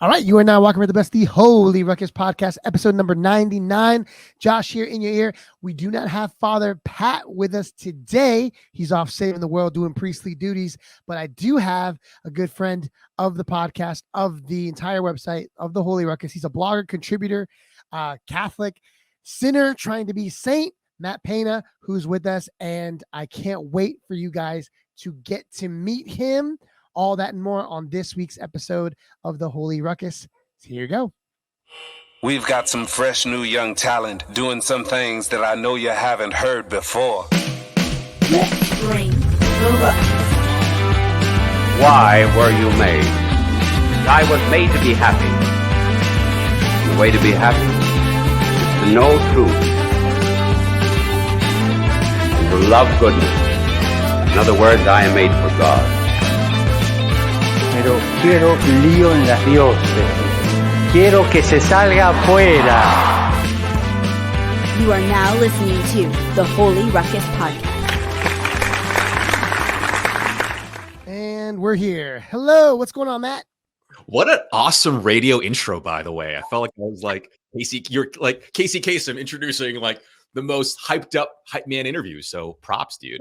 All right, you are now walking with the best, the Holy Ruckus podcast, episode number 99. Josh here in your ear. We do not have Father Pat with us today. He's off saving the world, doing priestly duties, but I do have a good friend of the podcast, of the entire website, of the Holy Ruckus. He's a blogger, contributor, Catholic, sinner trying to be saint, Matt Pana, who's with us, and I can't wait for you guys to get to meet him. All that and more on this week's episode of the Holy Ruckus. So here you go. We've got some fresh new young talent doing some things that I know you haven't heard before. Let's bring the ruckus. Why were you made? I was made to be happy. The way to be happy is to know truth and to love goodness. In other words, I am made for God. Pero quiero lío en las dioses. Quiero que se salga afuera. You are now listening to the Holy Ruckus podcast. And we're here. Hello, what's going on, Matt? What an awesome radio intro, by the way. I felt like I was like you're like Casey Kasem introducing like the most hyped up hype man interview. So props, dude.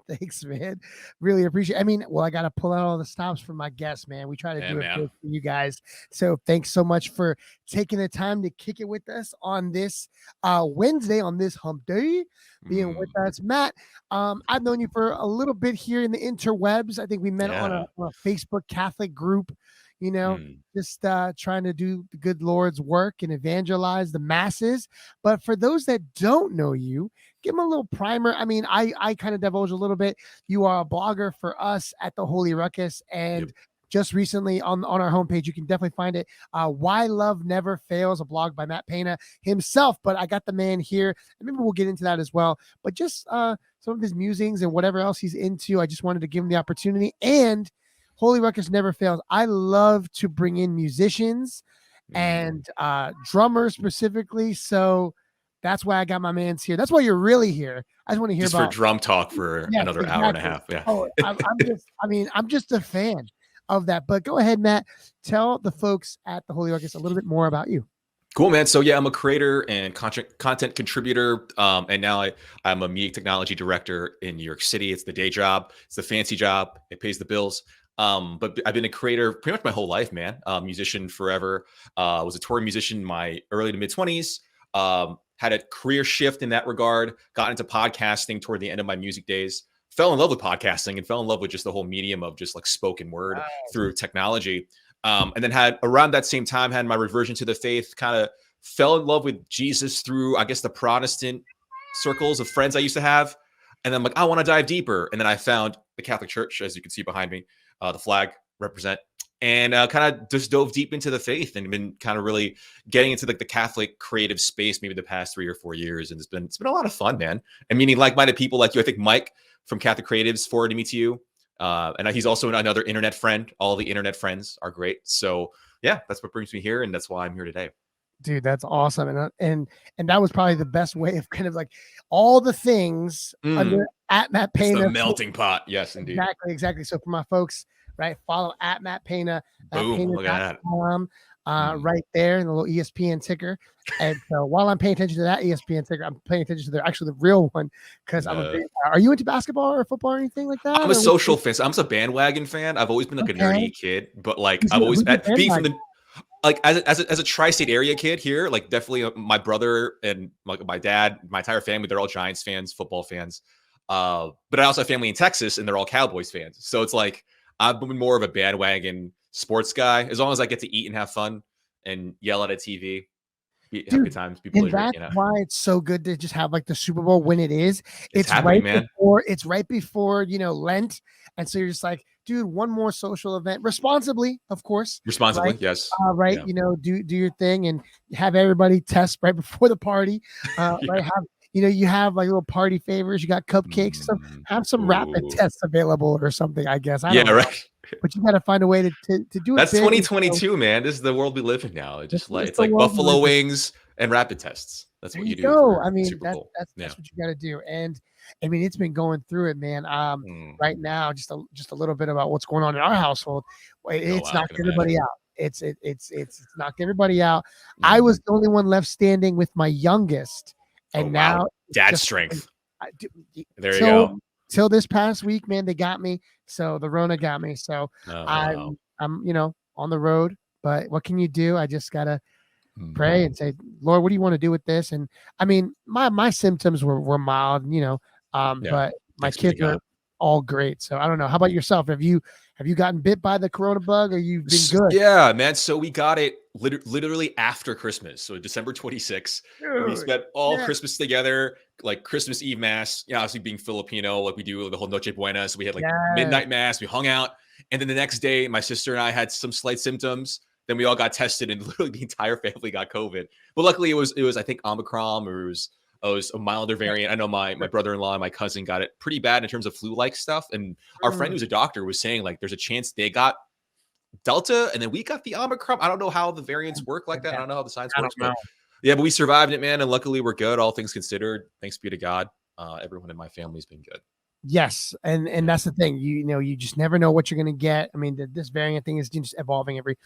Thanks, man. Really appreciate it. I mean, well, I got to pull out all the stops for my guests, man. We try to do it good for you guys. So thanks so much for taking the time to kick it with us on this Wednesday, on this hump day, being with us. Matt, I've known you for a little bit here in the interwebs. I think we met on a Facebook Catholic group, you know, just trying to do the good Lord's work and evangelize the masses. But for those that don't know you, give them a little primer. I mean, I kind of divulge a little bit. You are a blogger for us at the Holy Ruckus, and just recently on our homepage, you can definitely find it. Why Love Never Fails, a blog by Matt Pana himself. But I got the man here, and maybe we'll get into that as well. But just some of his musings and whatever else he's into, I just wanted to give him the opportunity. And Holy Ruckus never fails. I love to bring in musicians and drummers specifically. So that's why I got my man's here. That's why you're really here. I just want to hear just about for drum talk for another hour and a half. Yeah. Oh, I'm just a fan of that. But go ahead, Matt. Tell the folks at the Holy Ruckus a little bit more about you. Cool, man. So yeah, I'm a creator and content contributor. And now I'm a media technology director in New York City. It's the day job. It's the fancy job. It pays the bills. But I've been a creator pretty much my whole life, man. Musician forever. Was a touring musician in my early to mid 20s. Had a career shift in that regard. Got into podcasting toward the end of my music days. Fell in love with podcasting and fell in love with just the whole medium of just like spoken word through technology. And then had around that same time had my reversion to the faith. Kind of fell in love with Jesus through, I guess, the Protestant circles of friends I used to have. And then I'm like, I want to dive deeper. And then I found the Catholic Church, as you can see behind me. The flag represent, and kind of just dove deep into the faith and been kind of really getting into like the Catholic creative space maybe the past 3 or 4 years. And it's been a lot of fun, man. And meeting like-minded people like you. I think Mike from Catholic Creatives forwarded me to you. And he's also another internet friend. All the internet friends are great. So yeah, that's what brings me here. And that's why I'm here today. Dude, that's awesome. And that was probably the best way of kind of like all the things under at Matt Pana. It's the melting pot. Yes, indeed. Exactly. So for my folks, right, follow at Matt Pana. Boom, look at that. Right there in the little ESPN ticker. And so while I'm paying attention to that ESPN ticker, I'm paying attention to the real one because are you into basketball or football or anything like that? I'm a social fan. I'm a bandwagon fan. I've always been like a nerdy kid, but like I've always being from the like as a tri-state area kid here, like definitely my brother and like my dad, my entire family, they're all Giants fans, football fans. But I also have family in Texas and they're all Cowboys fans. So it's like I've been more of a bandwagon sports guy. As long as I get to eat and have fun and yell at a TV, have good times. People and that's why it's so good to just have like the Super Bowl when it is. It's right before Lent, and so you're just like, dude, one more social event, responsibly, of course. Responsibly, right? Yes. Right. Yeah. Do your thing and have everybody test right before the party. Right. You have like little party favors. You got cupcakes. Have some rapid tests available or something, I guess. I don't know. Right. But you got to find a way to do it. That's 2022, man. This is the world we live in now. It's like buffalo wings and rapid tests. That's what you do. I mean, that's what you got to do. And I mean, it's been going through it, man. Right now, just a little bit about what's going on in our household. It's knocked everybody out. It's knocked everybody out. Mm. I was the only one left standing with my youngest, and now dad's strength. There you till, go. Till this past week, man, they got me. So the Rona got me. So I'm on the road. But what can you do? I just gotta pray and say, Lord, what do you want to do with this? And I mean, my symptoms were mild, but my kids are all great. So I don't know. How about yourself? Have you gotten bit by the corona bug, or you've been good? Yeah, man. So we got it literally after Christmas. So December 26th. We spent all Christmas together, like Christmas Eve mass. Obviously being Filipino, like we do the whole Noche Buena. So we had like midnight mass. We hung out, and then the next day, my sister and I had some slight symptoms. Then we all got tested, and literally the entire family got COVID. But luckily, it was I think Omicron, or it was a milder variant. I know my brother-in-law and my cousin got it pretty bad in terms of flu-like stuff. And our friend who's a doctor was saying like there's a chance they got Delta and then we got the Omicron. I don't know how the variants work like that. I don't know how the science works, but yeah, but we survived it, man. And luckily we're good, all things considered. Thanks be to God. Everyone in my family's been good. Yes, and that's the thing. You just never know what you're going to get. I mean, this variant thing is just evolving every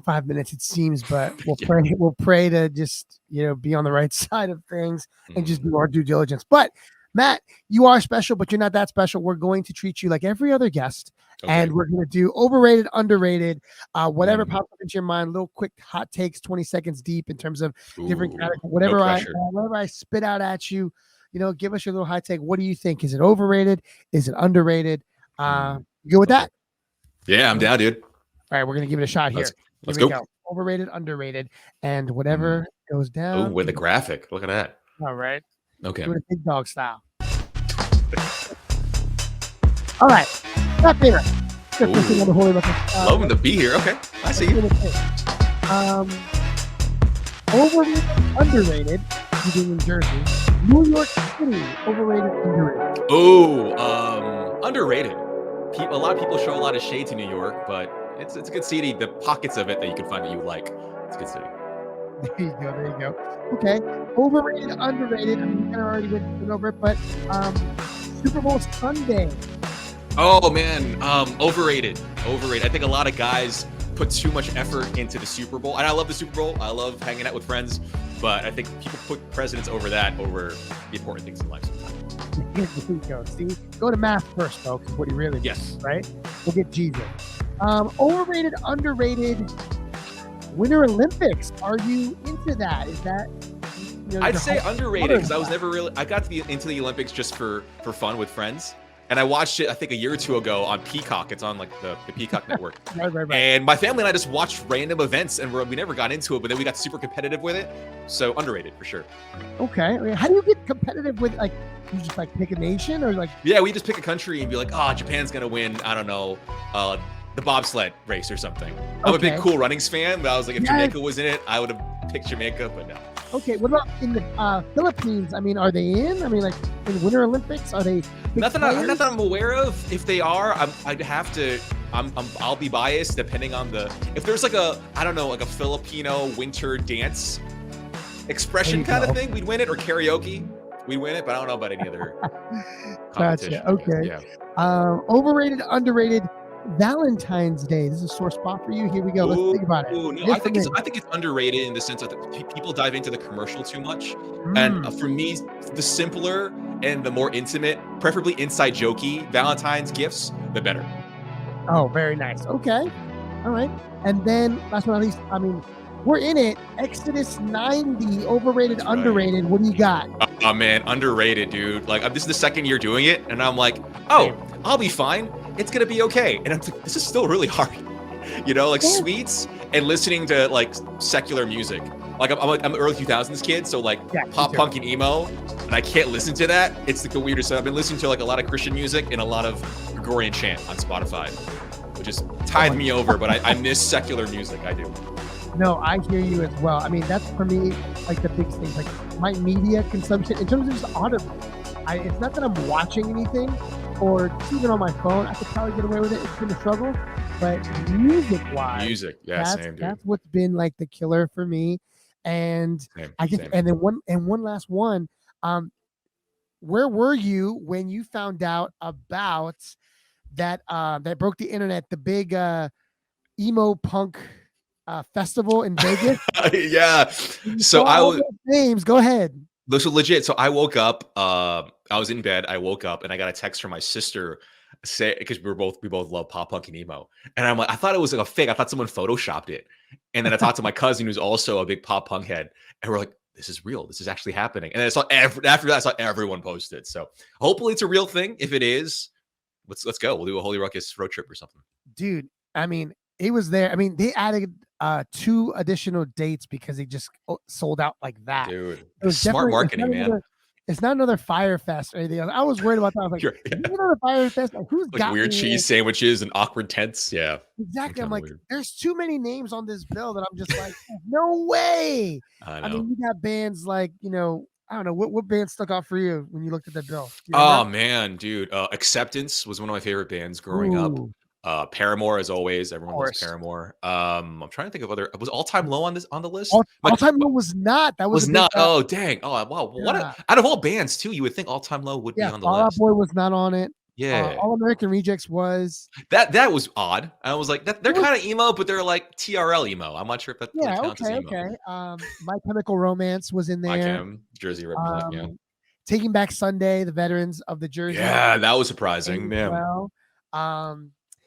5 minutes, it seems, but we'll pray to just, be on the right side of things and just do our due diligence. But Matt, you are special, but you're not that special. We're going to treat you like every other guest, and we're going to do overrated, underrated, whatever pops up into your mind, little quick hot takes, 20 seconds deep in terms of different categories, whatever I spit out at you, give us your little high take. What do you think? Is it overrated? Is it underrated? Go with that. Yeah, I'm down, dude. All right, we're going to give it a shot here. Let's go. Overrated, underrated, and whatever goes down. Oh, with the graphic. Look at that. All right. Okay. Do it big dog style. All right. Not favorite. Loving to be here. Okay. I see you. Overrated, underrated. You in Jersey. New York City. Overrated, underrated. Oh, underrated. A lot of people show a lot of shade to New York, but it's a good city. The pockets of it that you can find that you like. It's a good city. There you go. Okay. Overrated, underrated. I mean, you kind of already went over it, but Super Bowl Sunday. Oh man, overrated. I think a lot of guys put too much effort into the Super Bowl, and I love the Super Bowl. I love hanging out with friends, but I think people put presidents over the important things in life sometimes. There you go. See, go to math first, folks. What he really means, right? We'll get Jesus. Overrated, underrated. Winter Olympics. Are you into that? Is that? I'd say underrated because I was never really. I got into the Olympics just for fun with friends, and I watched it I think a year or two ago on Peacock. It's on like the Peacock network. Right. And my family and I just watched random events, and we never got into it, but then we got super competitive with it. So underrated for sure. Okay. I mean, how do you get competitive with like? You just like pick a nation or like? Yeah, we just pick a country and be like, oh, Japan's gonna win. I don't know. The bobsled race or something. I'm a big Cool Runnings fan, but I was like, if Jamaica was in it, I would have picked Jamaica, but no. Okay, what about in the Philippines? I mean, are they in? I mean, like in Winter Olympics, are they? Nothing I'm aware of. If they are, I'd have to. I'll be biased depending on if there's like a Filipino winter dance expression kind of thing, we'd win it, or karaoke, we'd win it. But I don't know about any other competition. Gotcha. Okay. Yeah. Overrated, underrated. Valentine's Day. This is a sore spot for you. Here we go. Let's think about it. No, I think it's underrated in the sense that people dive into the commercial too much. And for me, the simpler and the more intimate, preferably inside jokey Valentine's gifts, the better. Oh, very nice. Okay. All right. And then last but not least, I mean, we're in it. Exodus 90, overrated, underrated. What do you got? Oh man, underrated, dude. Like this is the second year doing it, and I'm like, oh, I'll be fine. It's gonna be okay. And I'm like, this is still really hard. Sweets and listening to like secular music. Like I'm an early 2000s kid, so like pop punk and emo, and I can't listen to that. It's like the weirdest stuff. I've been listening to like a lot of Christian music and a lot of Gregorian chant on Spotify, which just tied me over. But I miss secular music. I do. No, I hear you as well. I mean, that's for me like the big thing. Like my media consumption in terms of just audible. It's not that I'm watching anything or even on my phone. I could probably get away with it. It's been a struggle, but music-wise, that's what's been like the killer for me. And and then one last one. Where were you when you found out about that broke the internet? The big emo punk festival in Vegas. Yeah. So I was names. Go ahead. So legit. So I woke up. I was in bed. I woke up and I got a text from my sister say because we both love pop punk and emo. And I'm like, I thought it was like a fake. I thought someone photoshopped it. And then I talked to my cousin who's also a big pop punk head, and we're like, this is real. This is actually happening. And then after that, I saw everyone post it. So hopefully it's a real thing. If it is, let's go. We'll do a Holy Ruckus road trip or something. Dude, I mean, it was there. I mean, they added 2 additional dates because they just sold out like that. Dude, it was smart marketing, man. It's not another Fire Fest or anything else. I was worried about that. I was like, another Fire Fest? Like, who's got weird cheese sandwiches and awkward tents? Yeah. Exactly. I'm like, there's too many names on this bill that I'm just like, no way. I mean, you got bands like, I don't know, what band stuck out for you when you looked at the bill? Oh, man, dude. Acceptance was one of my favorite bands growing up. Paramore, as always, everyone loves Paramore. I'm trying to think of other. Was All Time Low on the list? All Time Low was not. That was not. Oh, dang. Oh, wow. Yeah. Out of all bands too, you would think All Time Low would be on the list. Fall Out Boy was not on it. Yeah. All American Rejects was. That was odd. I was like, they're kind of emo, but they're like TRL emo. I'm not sure if that counts as emo. Okay. My Chemical Romance was in there. My Chem, Jersey represent. Yeah. Taking Back Sunday, the veterans of the Jersey. Yeah, that was surprising, man. Well,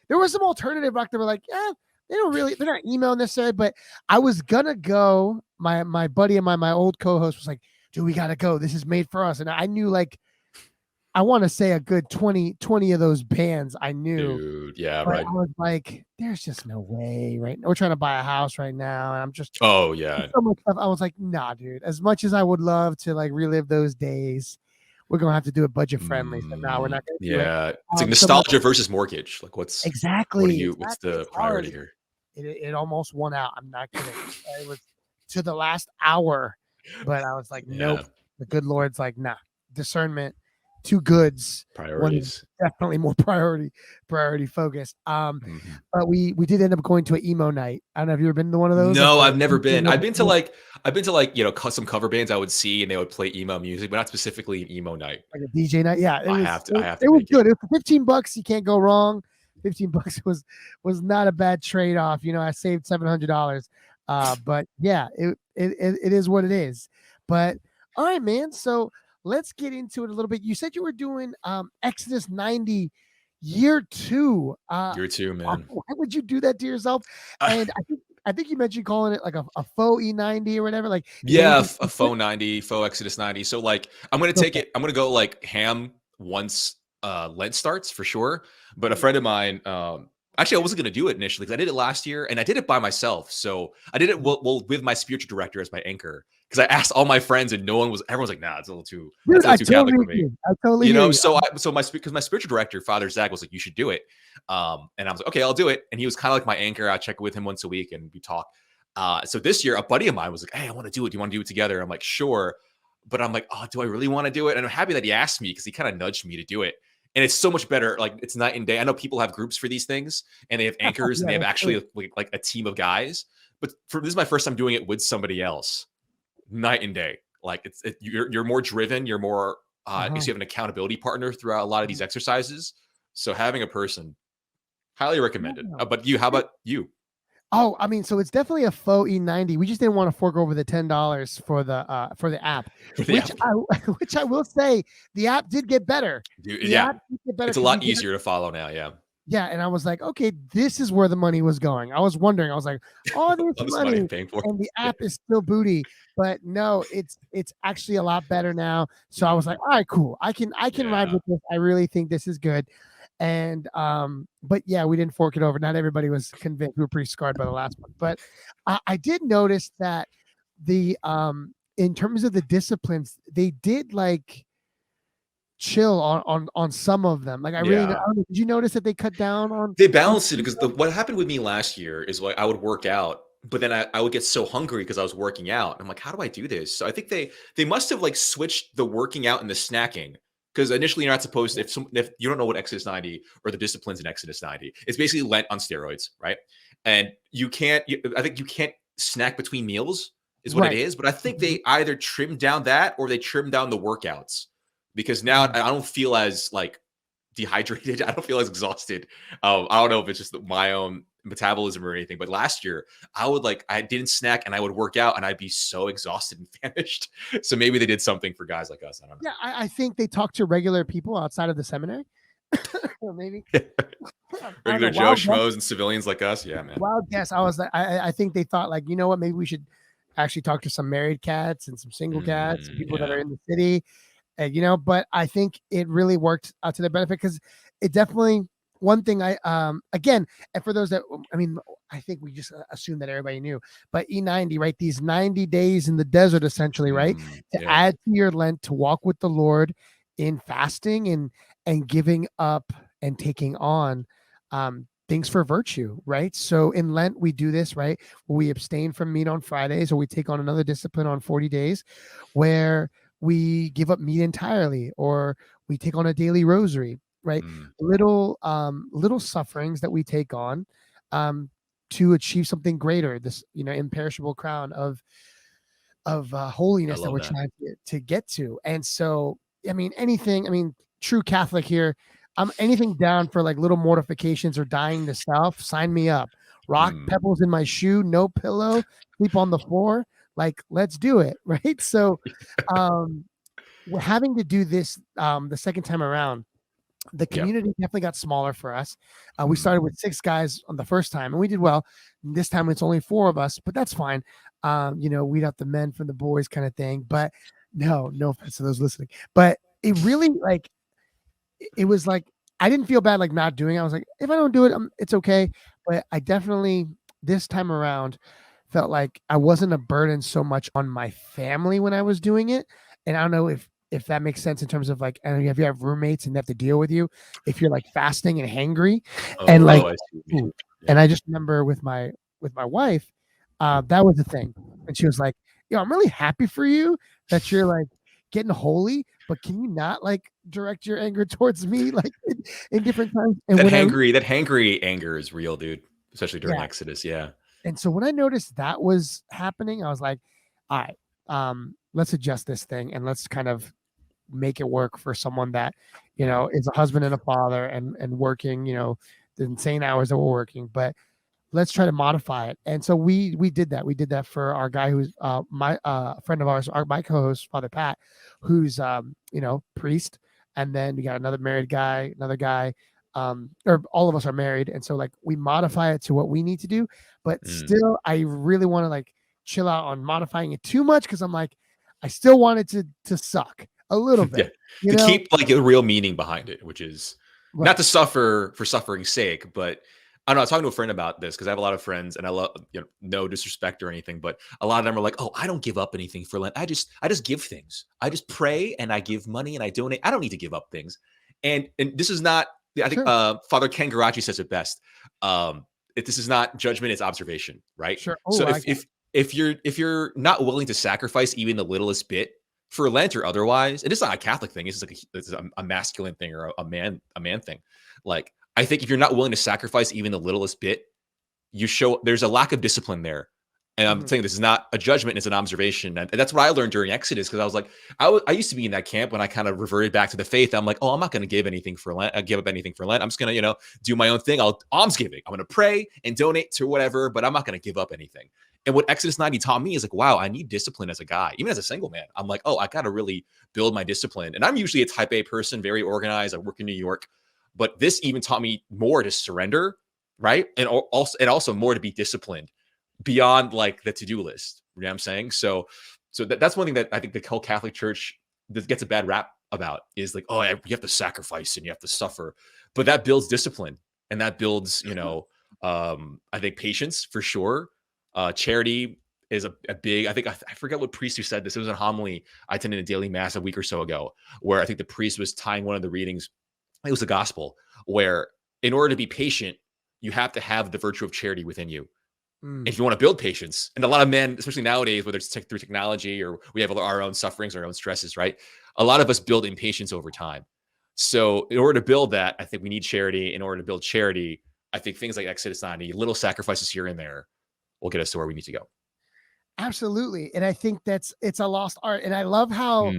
there was some alternative rock that were like, they're not emo necessarily, but I was gonna go. My buddy and my old co-host was like, dude, we gotta go. This is made for us. And I knew, like, I want to say a good 20 of those bands I knew. Dude, yeah, but right. I was like, there's just no way, right? We're trying to buy a house right now. And I'm just, oh yeah. So much stuff. I was like, nah, dude, as much as I would love to like relive those days, we're going to have to do it budget friendly. So now we're not going to do it. It's like nostalgia versus mortgage. Like what's what's the priority here? It almost won out. I'm not kidding. It was to the last hour, but I was like, nope. The good Lord's like, nah, discernment, 2 goods. Priorities. Definitely more priority focused. But we did end up going to an emo night. I don't know. Have you ever been to one of those? No, I've never been. I've been to like some cover bands I would see, and they would play emo music, but not specifically an emo night. Like a DJ night. Yeah, I have to. It was good. It was $15. You can't go wrong. $15 was not a bad trade off. I saved $700. But yeah, it is what it is. But all right, man. So let's get into it a little bit. You said you were doing Exodus 90 year 2. Year 2, man. Why would you do that to yourself? And I think you mentioned calling it like a faux E90 or whatever. Like a faux 90, faux Exodus 90. So like I'm gonna take it. I'm gonna go like ham once Lent starts for sure. But a friend of mine, actually, I wasn't going to do it initially because I did it last year and I did it by myself. So I did it with my spiritual director as my anchor because I asked all my friends and everyone's like, nah, it's a little too, Catholic for me. I totally because my spiritual director, Father Zach, was like, you should do it. And I was like, okay, I'll do it. And he was kind of like my anchor. I check with him once a week and we talk. So this year, a buddy of mine was like, hey, I want to do it. Do you want to do it together? I'm like, sure. But I'm like, oh, do I really want to do it? And I'm happy that he asked me because he kind of nudged me to do it. And it's so much better. Like it's night and day. I know people have groups for these things and they have anchors and they have actually like a team of guys. But this is my first time doing it with somebody else. Night and day. Like you're more driven. You're more, because you have an accountability partner throughout a lot of these exercises. So having a person, highly recommended. But how about you? Oh, I mean, so it's definitely a faux E90. We just didn't want to fork over the $10 for the app, which I will say the app did get better. Dude, it's a lot easier to follow now. Yeah. Yeah, and I was like, okay, this is where the money was going. I was wondering. I was like, oh, there's money, and the app is still booty. But no, it's actually a lot better now. So I was like, all right, cool. I can ride with this. I really think this is good. And but yeah, we didn't fork it over. Not everybody was convinced. We were pretty scarred by the last one. But I did notice that the in terms of the disciplines, they did like chill on some of them. Like I really did you notice that they cut down on? They balanced it because what happened with me last year is like I would work out, but then I would get so hungry because I was working out. I'm like, how do I do this? So I think they must have like switched the working out and the snacking. Because initially you're not supposed to, if you don't know what Exodus 90 or the disciplines in Exodus 90, it's basically Lent on steroids, right? And I think you can't snack between meals is what it is. But I think they either trimmed down that or they trimmed down the workouts because now I don't feel as like dehydrated. I don't feel as exhausted. I don't know if it's just my own metabolism or anything, but last year I didn't snack and I would work out and I'd be so exhausted and famished. So maybe they did something for guys like us. I don't know. Yeah, I think they talk to regular people outside of the seminary. Or maybe regular Joe Schmoes and civilians like us. Yeah, man. Wild guess. I was like, I think they thought like, you know what, maybe we should actually talk to some married cats and some single cats, people that are in the city, you know. But I think it really worked out to their benefit, because it definitely, one thing I again, and for those that, I mean, I think we just assumed that everybody knew, but E90, right? These 90 days in the desert, essentially, right? To add to your Lent, to walk with the Lord in fasting and giving up and taking on things for virtue, right? So in Lent, we do this, right? We abstain from meat on Fridays, or we take on another discipline on 40 days where we give up meat entirely, or we take on a daily rosary, right? Little sufferings that we take on to achieve something greater, this, you know, imperishable crown of holiness that we're trying to get to. And so, I mean, true Catholic here, I'm anything down for like little mortifications or dying to self. Sign me up. Rock pebbles in my shoe, no pillow, sleep on the floor. Like, let's do it, right? So, we're having to do this the second time around. The community definitely got smaller for us. We started with 6 guys on the first time, and we did well. This time it's only 4 of us, but that's fine. You know, weed out the men from the boys kind of thing. But no offense to those listening. But it really, like, it was like, I didn't feel bad like not doing it. I was like, if I don't do it, it's okay. But I definitely, this time around, felt like I wasn't a burden so much on my family when I was doing it. And I don't know if that makes sense in terms of like, and if you have roommates and they have to deal with you, if you're like fasting and hangry, and like, and I just remember with my wife, that was the thing. And she was like, yo, I'm really happy for you that you're like getting holy, but can you not like direct your anger towards me like in different times? And that hangry anger is real, dude, especially during Exodus. Yeah. And so when I noticed that was happening, I was like, all right, let's adjust this thing and let's kind of make it work for someone that, you know, is a husband and a father and working, you know, the insane hours that we're working, but let's try to modify it. And so we did that. We did that for our guy who's my friend of ours, my co-host, Father Pat, who's you know, priest. And then we got another married guy, another guy, or all of us are married. And so like we modify it to what we need to do, but still I really want to like chill out on modifying it too much, because I'm like, I still want it to suck a little bit. To keep like a real meaning behind it, which is not to suffer for suffering's sake, but I don't know. I was talking to a friend about this because I have a lot of friends, and I love, you know, no disrespect or anything, but a lot of them are like, "Oh, I don't give up anything for Lent. I just give things. I just pray and I give money and I donate. I don't need to give up things." And this is not. I think Father Ken Garachi says it best. This is not judgment; it's observation, right? Sure. So if you're not willing to sacrifice even the littlest bit for Lent or otherwise, and it's not a Catholic thing. It's just like a masculine thing or a man thing. Like, I think if you're not willing to sacrifice even the littlest bit, you show there's a lack of discipline there. And I'm saying this is not a judgment, it's an observation. And that's what I learned during Exodus, because I was like, I used to be in that camp when I kind of reverted back to the faith. I'm like, oh, I'm not going to give anything for Lent. I give up anything for Lent. I'm just going to, you know, do my own thing. I'll almsgiving. I'm going to pray and donate to whatever, but I'm not going to give up anything. And what Exodus 90 taught me is like, wow, I need discipline as a guy, even as a single man. I'm like, oh, I got to really build my discipline. And I'm usually a type A person, very organized. I work in New York. But this even taught me more to surrender, right? And also more to be disciplined beyond like the to-do list. You know what I'm saying? So that's one thing that I think the whole Catholic Church gets a bad rap about, is like, oh, you have to sacrifice and you have to suffer. But that builds discipline, and that builds, you know, I think patience for sure. Charity is a big, I think, I forget what priest who said this. It was a homily I attended a daily mass a week or so ago, where I think the priest was tying one of the readings. It was a gospel where, in order to be patient, you have to have the virtue of charity within you. If you want to build patience, and a lot of men, especially nowadays, whether it's through technology or we have our own sufferings, our own stresses, right? A lot of us build impatience over time. So in order to build that, I think we need charity. In order to build charity, I think things like Exodus 90, little sacrifices here and there, will get us to where we need to go. Absolutely. And I think it's a lost art. And I love how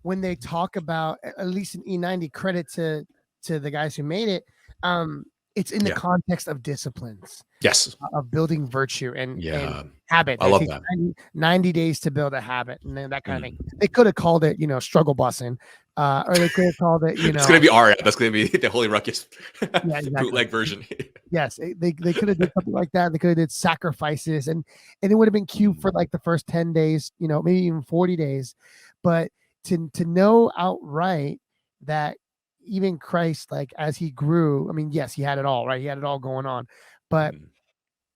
when they talk about, at least in E90, credit to the guys who made it, it's in the context of disciplines. Yes. Of building virtue and habit. I love that. 90 days to build a habit and then that kind of thing. They could have called it, struggle busing, or they could have called it, It's going to be Aria. That's going to be the Holy Ruckus exactly. bootleg version. Yes, they could have did something like that. They could have did sacrifices, and it would have been cute for like the first 10 days, maybe even 40 days. But to know outright that even Christ, like as he grew, I mean, yes, he had it all, right? He had it all going on, but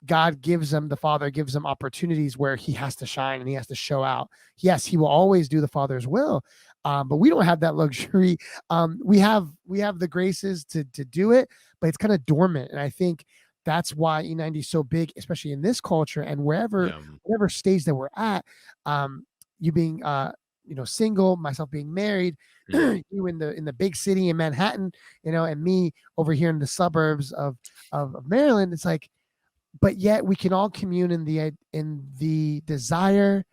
God gives him, the Father gives him opportunities where he has to shine and he has to show out. Yes, he will always do the Father's will, but we don't have that luxury. We have the graces to do it, but it's kind of dormant. And I think that's why E90 is so big, especially in this culture and whatever stage that we're at. You being single, myself being married, you in the big city in Manhattan, and me over here in the suburbs of Maryland. It's like, but yet we can all commune in the desire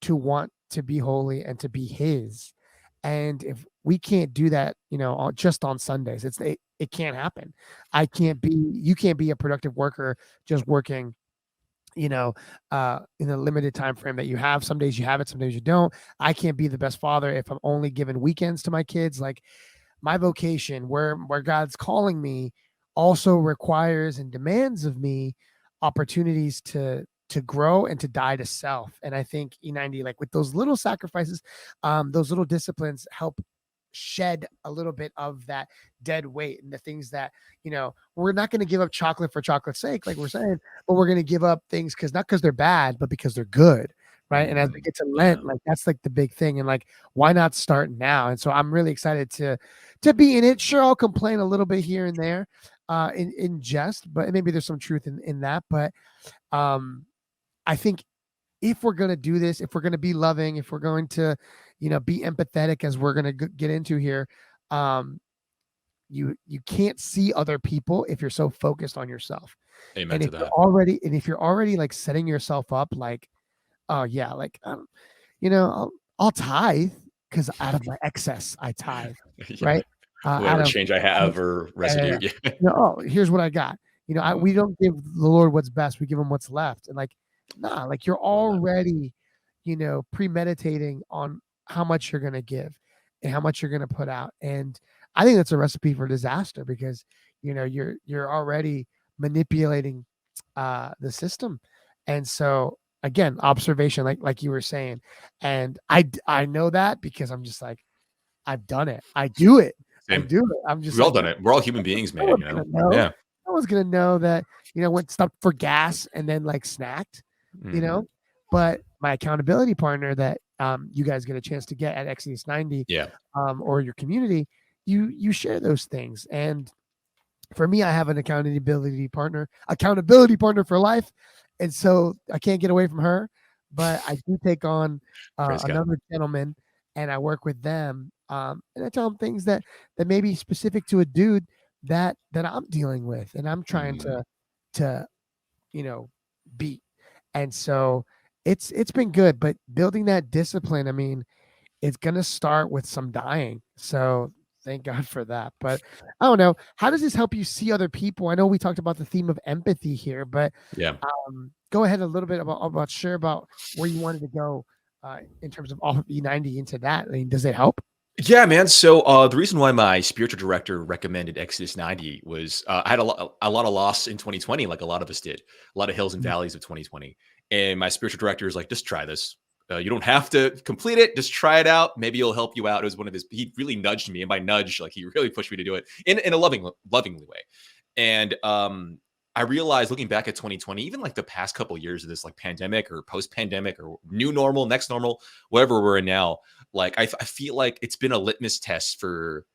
to want to be holy and to be his. And if we can't do that, just on Sundays, it can't happen. You can't be a productive worker just working, in a limited time frame that you have. Some days you have it, some days you don't. I can't be the best father if I'm only giving weekends to my kids. Like my vocation, where God's calling me, also requires and demands of me opportunities to grow and to die to self. And I think E90, like with those little sacrifices, those little disciplines help shed a little bit of that dead weight and the things that, we're not going to give up chocolate for chocolate's sake, like we're saying, but we're going to give up things not because they're bad, but because they're good. Right. And as we get to Lent, like that's like the big thing. And like, why not start now? And so I'm really excited to be in it. Sure, I'll complain a little bit here and there in jest, but maybe there's some truth in that. But I think if we're going to do this, if we're going to be loving, if we're going to, be empathetic, as we're going to get into here, you can't see other people if you're so focused on yourself. Amen to that. If you're already like setting yourself up, like, oh yeah, like, I'll tithe because out of my excess, I tithe, right? Whatever change I have or residue. Here's what I got. We don't give the Lord what's best. We give him what's left. And like, nah, like you're already, premeditating on how much you're going to give and how much you're going to put out. And I think that's a recipe for disaster because, you're already manipulating the system. And so again, observation, like you were saying, and I know that because I'm just like, I've done it. I do it. Same. I do it. I'm just we've all done it. We're all human beings, man. Yeah. No one's gonna know that, went stopped for gas and then like snacked, but my accountability partner that you guys get a chance to get at Exodus 90, or your community, you share those things. And for me, I have an accountability partner for life. And so I can't get away from her, but I do take on another gentleman and I work with them. And I tell them things that may be specific to a dude that I'm dealing with and I'm trying to beat. And so it's been good, but building that discipline, I mean, it's going to start with some dying. So thank God for that. But I don't know. How does this help you see other people? I know we talked about the theme of empathy here, but go ahead a little bit about where you wanted to go in terms of off of E90 into that. I mean, does it help? Yeah, man. So the reason why my spiritual director recommended Exodus 90 was I had a lot of loss in 2020, like a lot of us did, a lot of hills and valleys of 2020. And my spiritual director is like, just try this. You don't have to complete it. Just try it out. Maybe it'll help you out. It was one of his, he really nudged me. And by nudge, like he really pushed me to do it in a lovingly way. And I realized looking back at 2020, even like the past couple of years of this like pandemic or post-pandemic or new normal, next normal, whatever we're in now, like I feel like it's been a litmus test for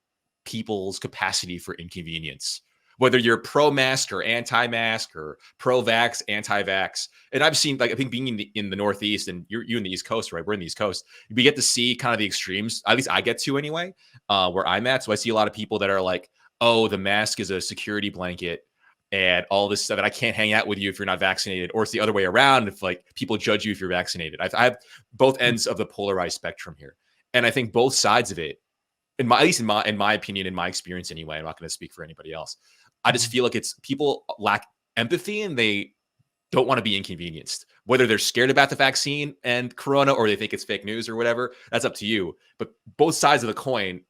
people's capacity for inconvenience, whether you're pro-mask or anti-mask or pro-vax, anti-vax. And I've seen, like, I think being in the Northeast and you in the East Coast, right? We're in the East Coast. We get to see kind of the extremes, at least I get to anyway, where I'm at. So I see a lot of people that are like, oh, the mask is a security blanket and all this stuff, and I can't hang out with you if you're not vaccinated, or it's the other way around. If like people judge you if you're vaccinated, I have both ends of the polarized spectrum here, and I think both sides of it, at least in my opinion, in my experience anyway, I'm not going to speak for anybody else. I just feel like it's people lack empathy and they don't want to be inconvenienced. Whether they're scared about the vaccine and corona or they think it's fake news or whatever, that's up to you. But both sides of the coin,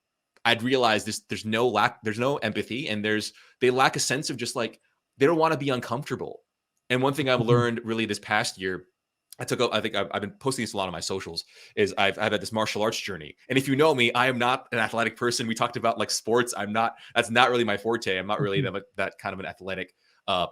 I'd realize there's no empathy, and they lack a sense of just like they don't want to be uncomfortable. And one thing I've learned really this past year, I think I've been posting this a lot on my socials, is I've had this martial arts journey. And if you know me, I am not an athletic person. We talked about like sports. That's not really my forte. I'm not really that kind of an athletic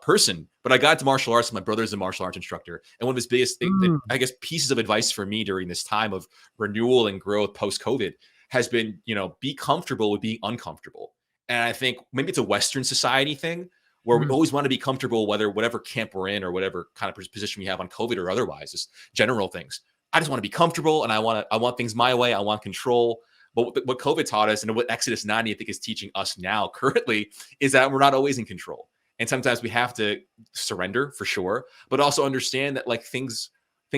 person, but I got into martial arts. My brother's a martial arts instructor. And one of his biggest, I guess, pieces of advice for me during this time of renewal and growth post-COVID has been, be comfortable with being uncomfortable. And I think maybe it's a Western society thing where we always want to be comfortable, whatever camp we're in or whatever kind of position we have on COVID or otherwise, just general things. I just want to be comfortable, and I want things my way. I want control. But what COVID taught us, and what Exodus 90, I think, is teaching us now currently, is that we're not always in control. And sometimes we have to surrender, for sure, but also understand that like things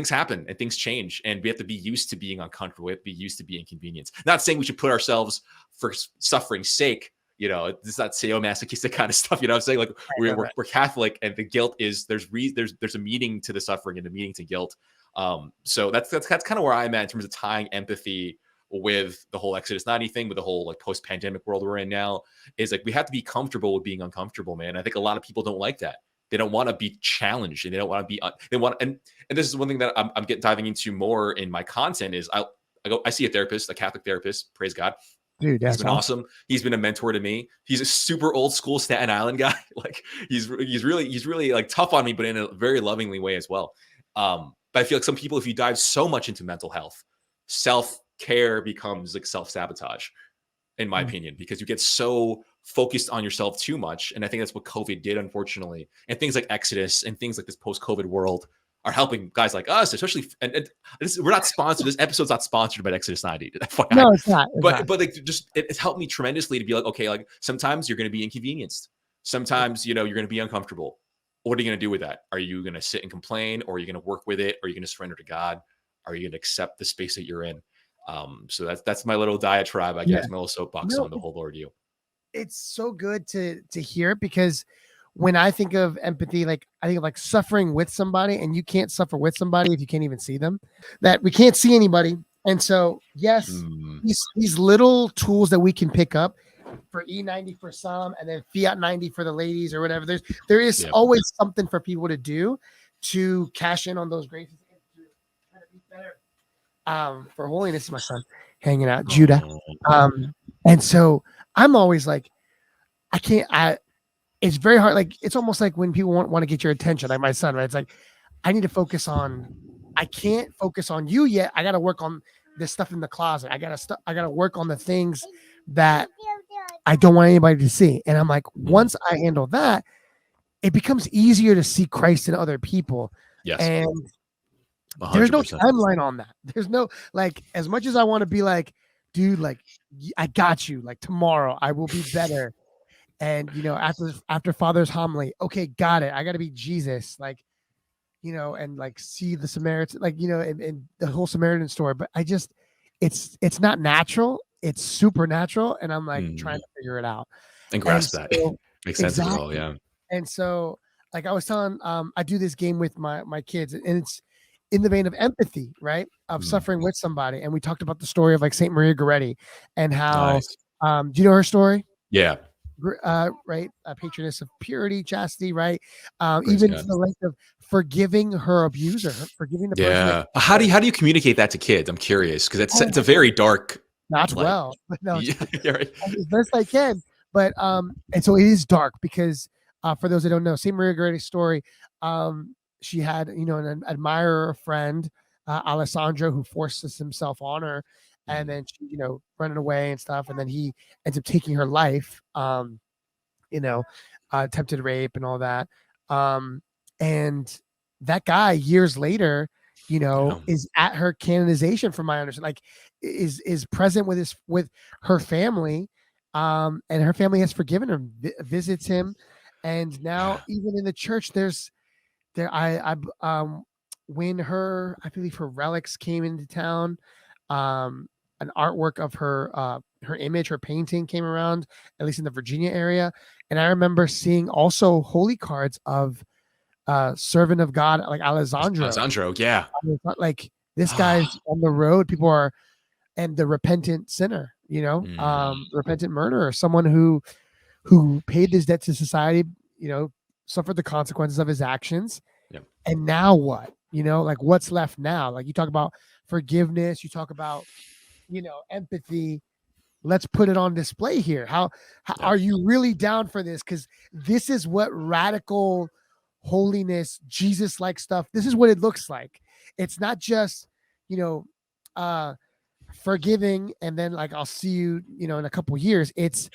happen and things change, and we have to be used to being uncomfortable. We have to be used to being inconvenienced. Not saying we should put ourselves for suffering's sake. It's not sadomasochistic kind of stuff. I'm saying like we're Catholic, and the guilt is there's a meaning to the suffering and a meaning to guilt. So that's kind of where I'm at in terms of tying empathy with the whole Exodus 90 thing, with the whole like post-pandemic world we're in now, is like we have to be comfortable with being uncomfortable, man. I think a lot of people don't like that. They don't want to be challenged, and they don't want to be. They want, and this is one thing that I'm diving into more in my content is I see a therapist, a Catholic therapist. Praise God, dude. That's he's been awesome. He's been a mentor to me. He's a super old school Staten Island guy. Like he's really like tough on me, but in a very lovingly way as well. But I feel like some people, if you dive so much into mental health, self-care becomes like self-sabotage, in my opinion, because you get so focused on yourself too much. And I think that's what COVID did, unfortunately. And things like Exodus and things like this post-COVID world are helping guys like us, especially. And we're not sponsored. This episode's not sponsored by Exodus 90. No, it's not. But like, it's helped me tremendously to be like, okay, like sometimes you're going to be inconvenienced. Sometimes, you're going to be uncomfortable. What are you going to do with that? Are you going to sit and complain, or are you going to work with it? Or are you going to surrender to God? Are you going to accept the space that you're in? So that's my little diatribe, I guess, my little soapbox on the whole ordeal. It's so good to hear, because when I think of empathy, like I think of like suffering with somebody, and you can't suffer with somebody if you can't even see them. That we can't see anybody, and so yes, these little tools that we can pick up for E90 for some, and then Fiat 90 for the ladies or whatever. There is always something for people to do to cash in on those graces and to try to be better. For Holiness, my son hanging out, Judah. And so I'm always like, it's very hard. Like, it's almost like when people want to get your attention, like my son, right? It's like, I need to focus on, I can't focus on you yet. I got to work on this stuff in the closet. I got to work on the things that I don't want anybody to see. And I'm like, once I handle that, it becomes easier to see Christ in other people. Yes. And 100%. There's no timeline on that. There's no, like, as much as I want to be like, dude, like, I got you. Like, tomorrow I will be better. And, after Father's homily, okay, got it. I got to be Jesus. Like, and like see the Samaritan, like, and the whole Samaritan story. But I just, it's not natural. It's supernatural. And I'm like trying to figure it out. And grasp that. Makes sense as well. Yeah. And so, like I was telling, I do this game with my kids, and it's in the vein of empathy, right? Of suffering with somebody. And we talked about the story of like Saint Maria Goretti and how, do you know her story? Yeah. Right. A patroness of purity, chastity, right? Even to the length of forgiving her abuser, forgiving the person. Yeah. How do you communicate that to kids? I'm curious, because it's a very dark. Not well, but no, right. as best I can. But and so it is dark because for those that don't know, Saint Maria Goretti's story, she had an admirer, a friend, Alessandro, who forces himself on her, and then she running away and stuff, and then he ends up taking her life, attempted rape and all that, and that guy years later is at her canonization, from my understanding, like is present with her family, and her family has forgiven him, visits him, and now even in the church when I believe her relics came into town, an artwork of her image, her painting came around, at least in the Virginia area, And I remember seeing also holy cards of servant of God like Alessandro, yeah. Like this guy's on the road. People are, and the repentant sinner, repentant murderer, someone who paid his debt to society, suffered the consequences of his actions. Yep. And now what? Like what's left now? Like you talk about forgiveness, you talk about, empathy. Let's put it on display here. How are you really down for this? Because this is what radical holiness, Jesus-like stuff, this is what it looks like. It's not just, forgiving and then like I'll see you, in a couple years. It's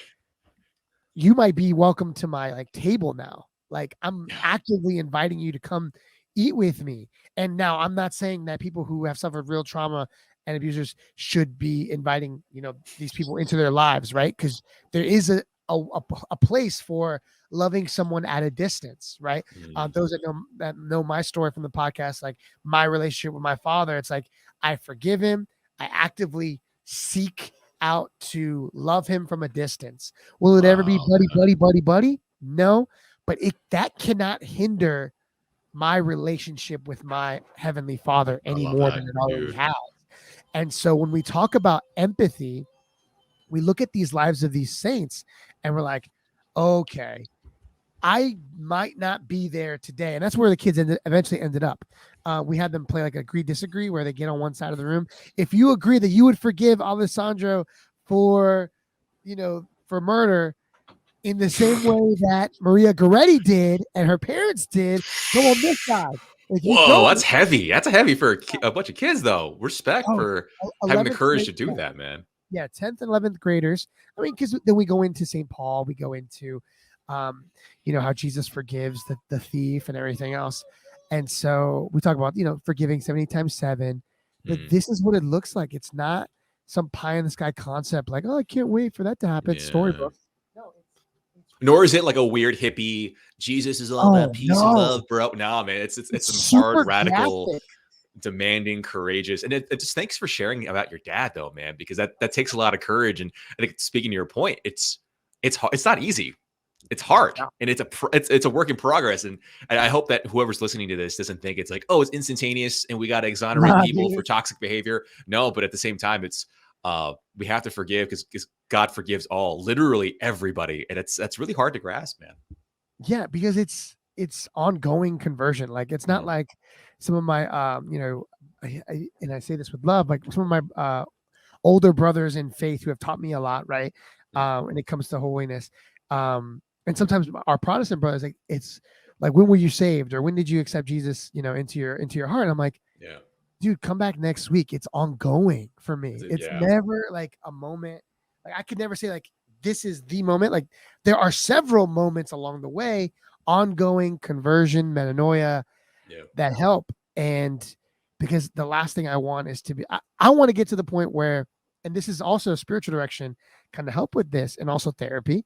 you might be welcome to my like table now. Like I'm actively inviting you to come eat with me. And now I'm not saying that people who have suffered real trauma and abusers should be inviting, these people into their lives, right? Because there is a place for loving someone at a distance, right? Those that know my story from the podcast, like my relationship with my father, it's like I forgive him. I actively seek out to love him from a distance. Will it ever be buddy? No, but that cannot hinder my relationship with my heavenly Father any more than it already has. And so when we talk about empathy, we look at these lives of these saints and we're like, okay, I might not be there today. And that's where the kids eventually ended up. We had them play like agree, disagree, where they get on one side of the room. If you agree that you would forgive Alessandro for murder in the same way that Maria Goretti did and her parents did, go on this side. Whoa, that's heavy. That's heavy for a bunch of kids, though. Respect for having the courage to do that, man. Yeah, 10th and 11th graders. I mean, because then we go into St. Paul, we go into, how Jesus forgives the thief and everything else. And so we talk about, forgiving 70 times 7. But this is what it looks like. It's not some pie in the sky concept like, oh, I can't wait for that to happen. Storybook. No, nor is it like a weird hippie. Jesus is all about peace and love, bro. No, man, it's some hard, radical, demanding, courageous, and it just thanks for sharing about your dad, though, man, because that takes a lot of courage. And I think, speaking to your point, it's hard. It's not easy. It's hard, and it's a work in progress. And I hope that whoever's listening to this doesn't think it's like, oh, it's instantaneous and we got to exonerate people for toxic behavior. No, but at the same time, it's we have to forgive because God forgives all, literally everybody, and that's really hard to grasp, man. Yeah, because it's ongoing conversion. Like it's not like some of my and I say this with love, like some of my older brothers in faith who have taught me a lot, right? When it comes to holiness. And sometimes our Protestant brothers, like it's like, when were you saved, or when did you accept Jesus, into your heart? And I'm like, dude, come back next week. It's ongoing for me. It's never like a moment. Like I could never say like this is the moment. Like there are several moments along the way, ongoing conversion, metanoia, that help. And because the last thing I want is to be, I want to get to the point where, and this is also a spiritual direction, kind of help with this, and also therapy.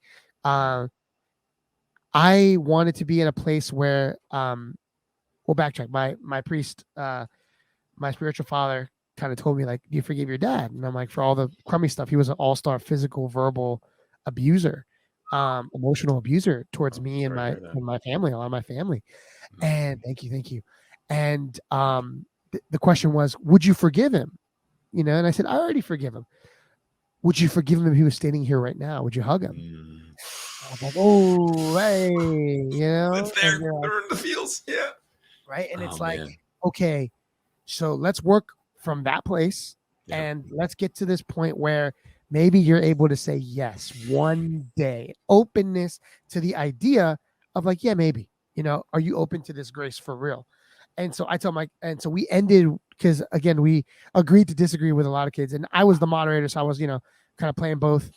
I wanted to be in a place where, we'll backtrack. My priest, my spiritual father kind of told me, like, do you forgive your dad? And I'm like, for all the crummy stuff. He was an all-star physical, verbal abuser, emotional abuser towards me and my family, a lot of my family. And thank you. And the question was, would you forgive him? And I said, I already forgive him. Would you forgive him if he was standing here right now? Would you hug him? I was like, oh, hey, It's there. They're in the fields. Yeah. Right. And it's like, man. Okay, so let's work from that place and let's get to this point where maybe you're able to say yes one day. Openness to the idea of like, yeah, maybe, are you open to this grace for real? And so I told and so we ended, because again, we agreed to disagree with a lot of kids, and I was the moderator. So I was, kind of playing both,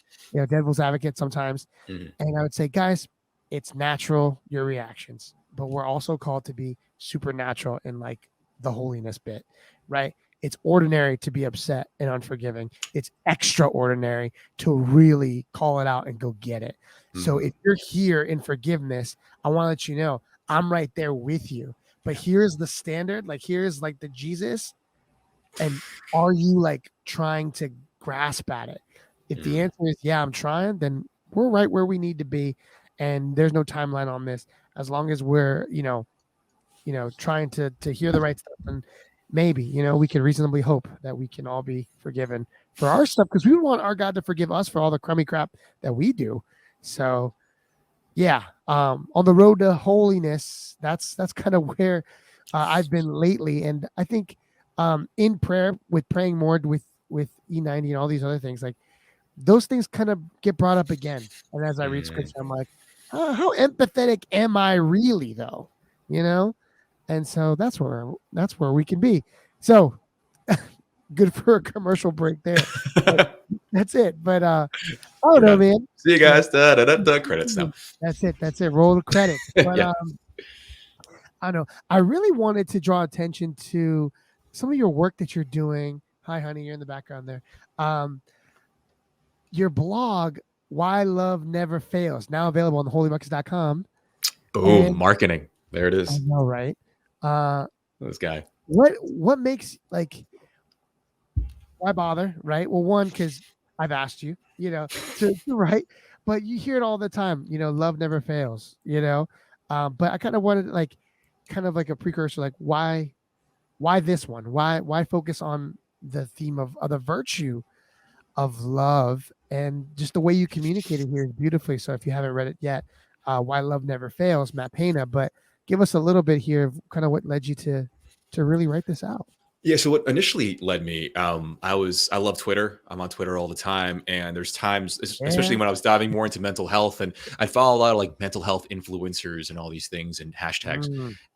devil's advocate sometimes. And I would say, guys, it's natural, your reactions, but we're also called to be supernatural in like the holiness bit, right? It's ordinary to be upset and unforgiving. It's extraordinary to really call it out and go get it. So if you're here in forgiveness, I want to let you know, I'm right there with you. But here's the standard, like here's like the Jesus. And are you like trying to grasp at it? If the answer is, yeah, I'm trying, then we're right where we need to be. and there's no timeline on this. As long as we're, trying to hear the right stuff, and maybe, we can reasonably hope that we can all be forgiven for our stuff, because we want our God to forgive us for all the crummy crap that we do. So yeah, on the road to holiness, that's kind of where I've been lately. And I think in prayer, with praying more with E90 and all these other things, like those things kind of get brought up again. And as I read scripture, I'm like, how empathetic am I really, though? And so that's where we can be. So good for a commercial break there. That's it. But I don't know, man. See you guys. Credits now. That's it. Roll the credits. But Yeah. I don't know. I really wanted to draw attention to some of your work that you're doing. Hi, honey. You're in the background there. Your blog, Why Love Never Fails, now available on theholyruckus.com. Boom, and marketing. There it is. I know, right? This guy. What makes, like, why bother, right? Well, one, because I've asked you, right? But you hear it all the time, love never fails, but I kind of wanted, like a precursor, like why this one? Why focus on the theme of the virtue of love, and just the way you communicated here is beautifully. So if you haven't read it yet, Why Love Never Fails, Matt Pana, but give us a little bit here of kind of what led you to really write this out. Yeah. So what initially led me, I love Twitter. I'm on Twitter all the time. And there's times, especially when I was diving more into mental health, and I follow a lot of like mental health influencers and all these things and hashtags.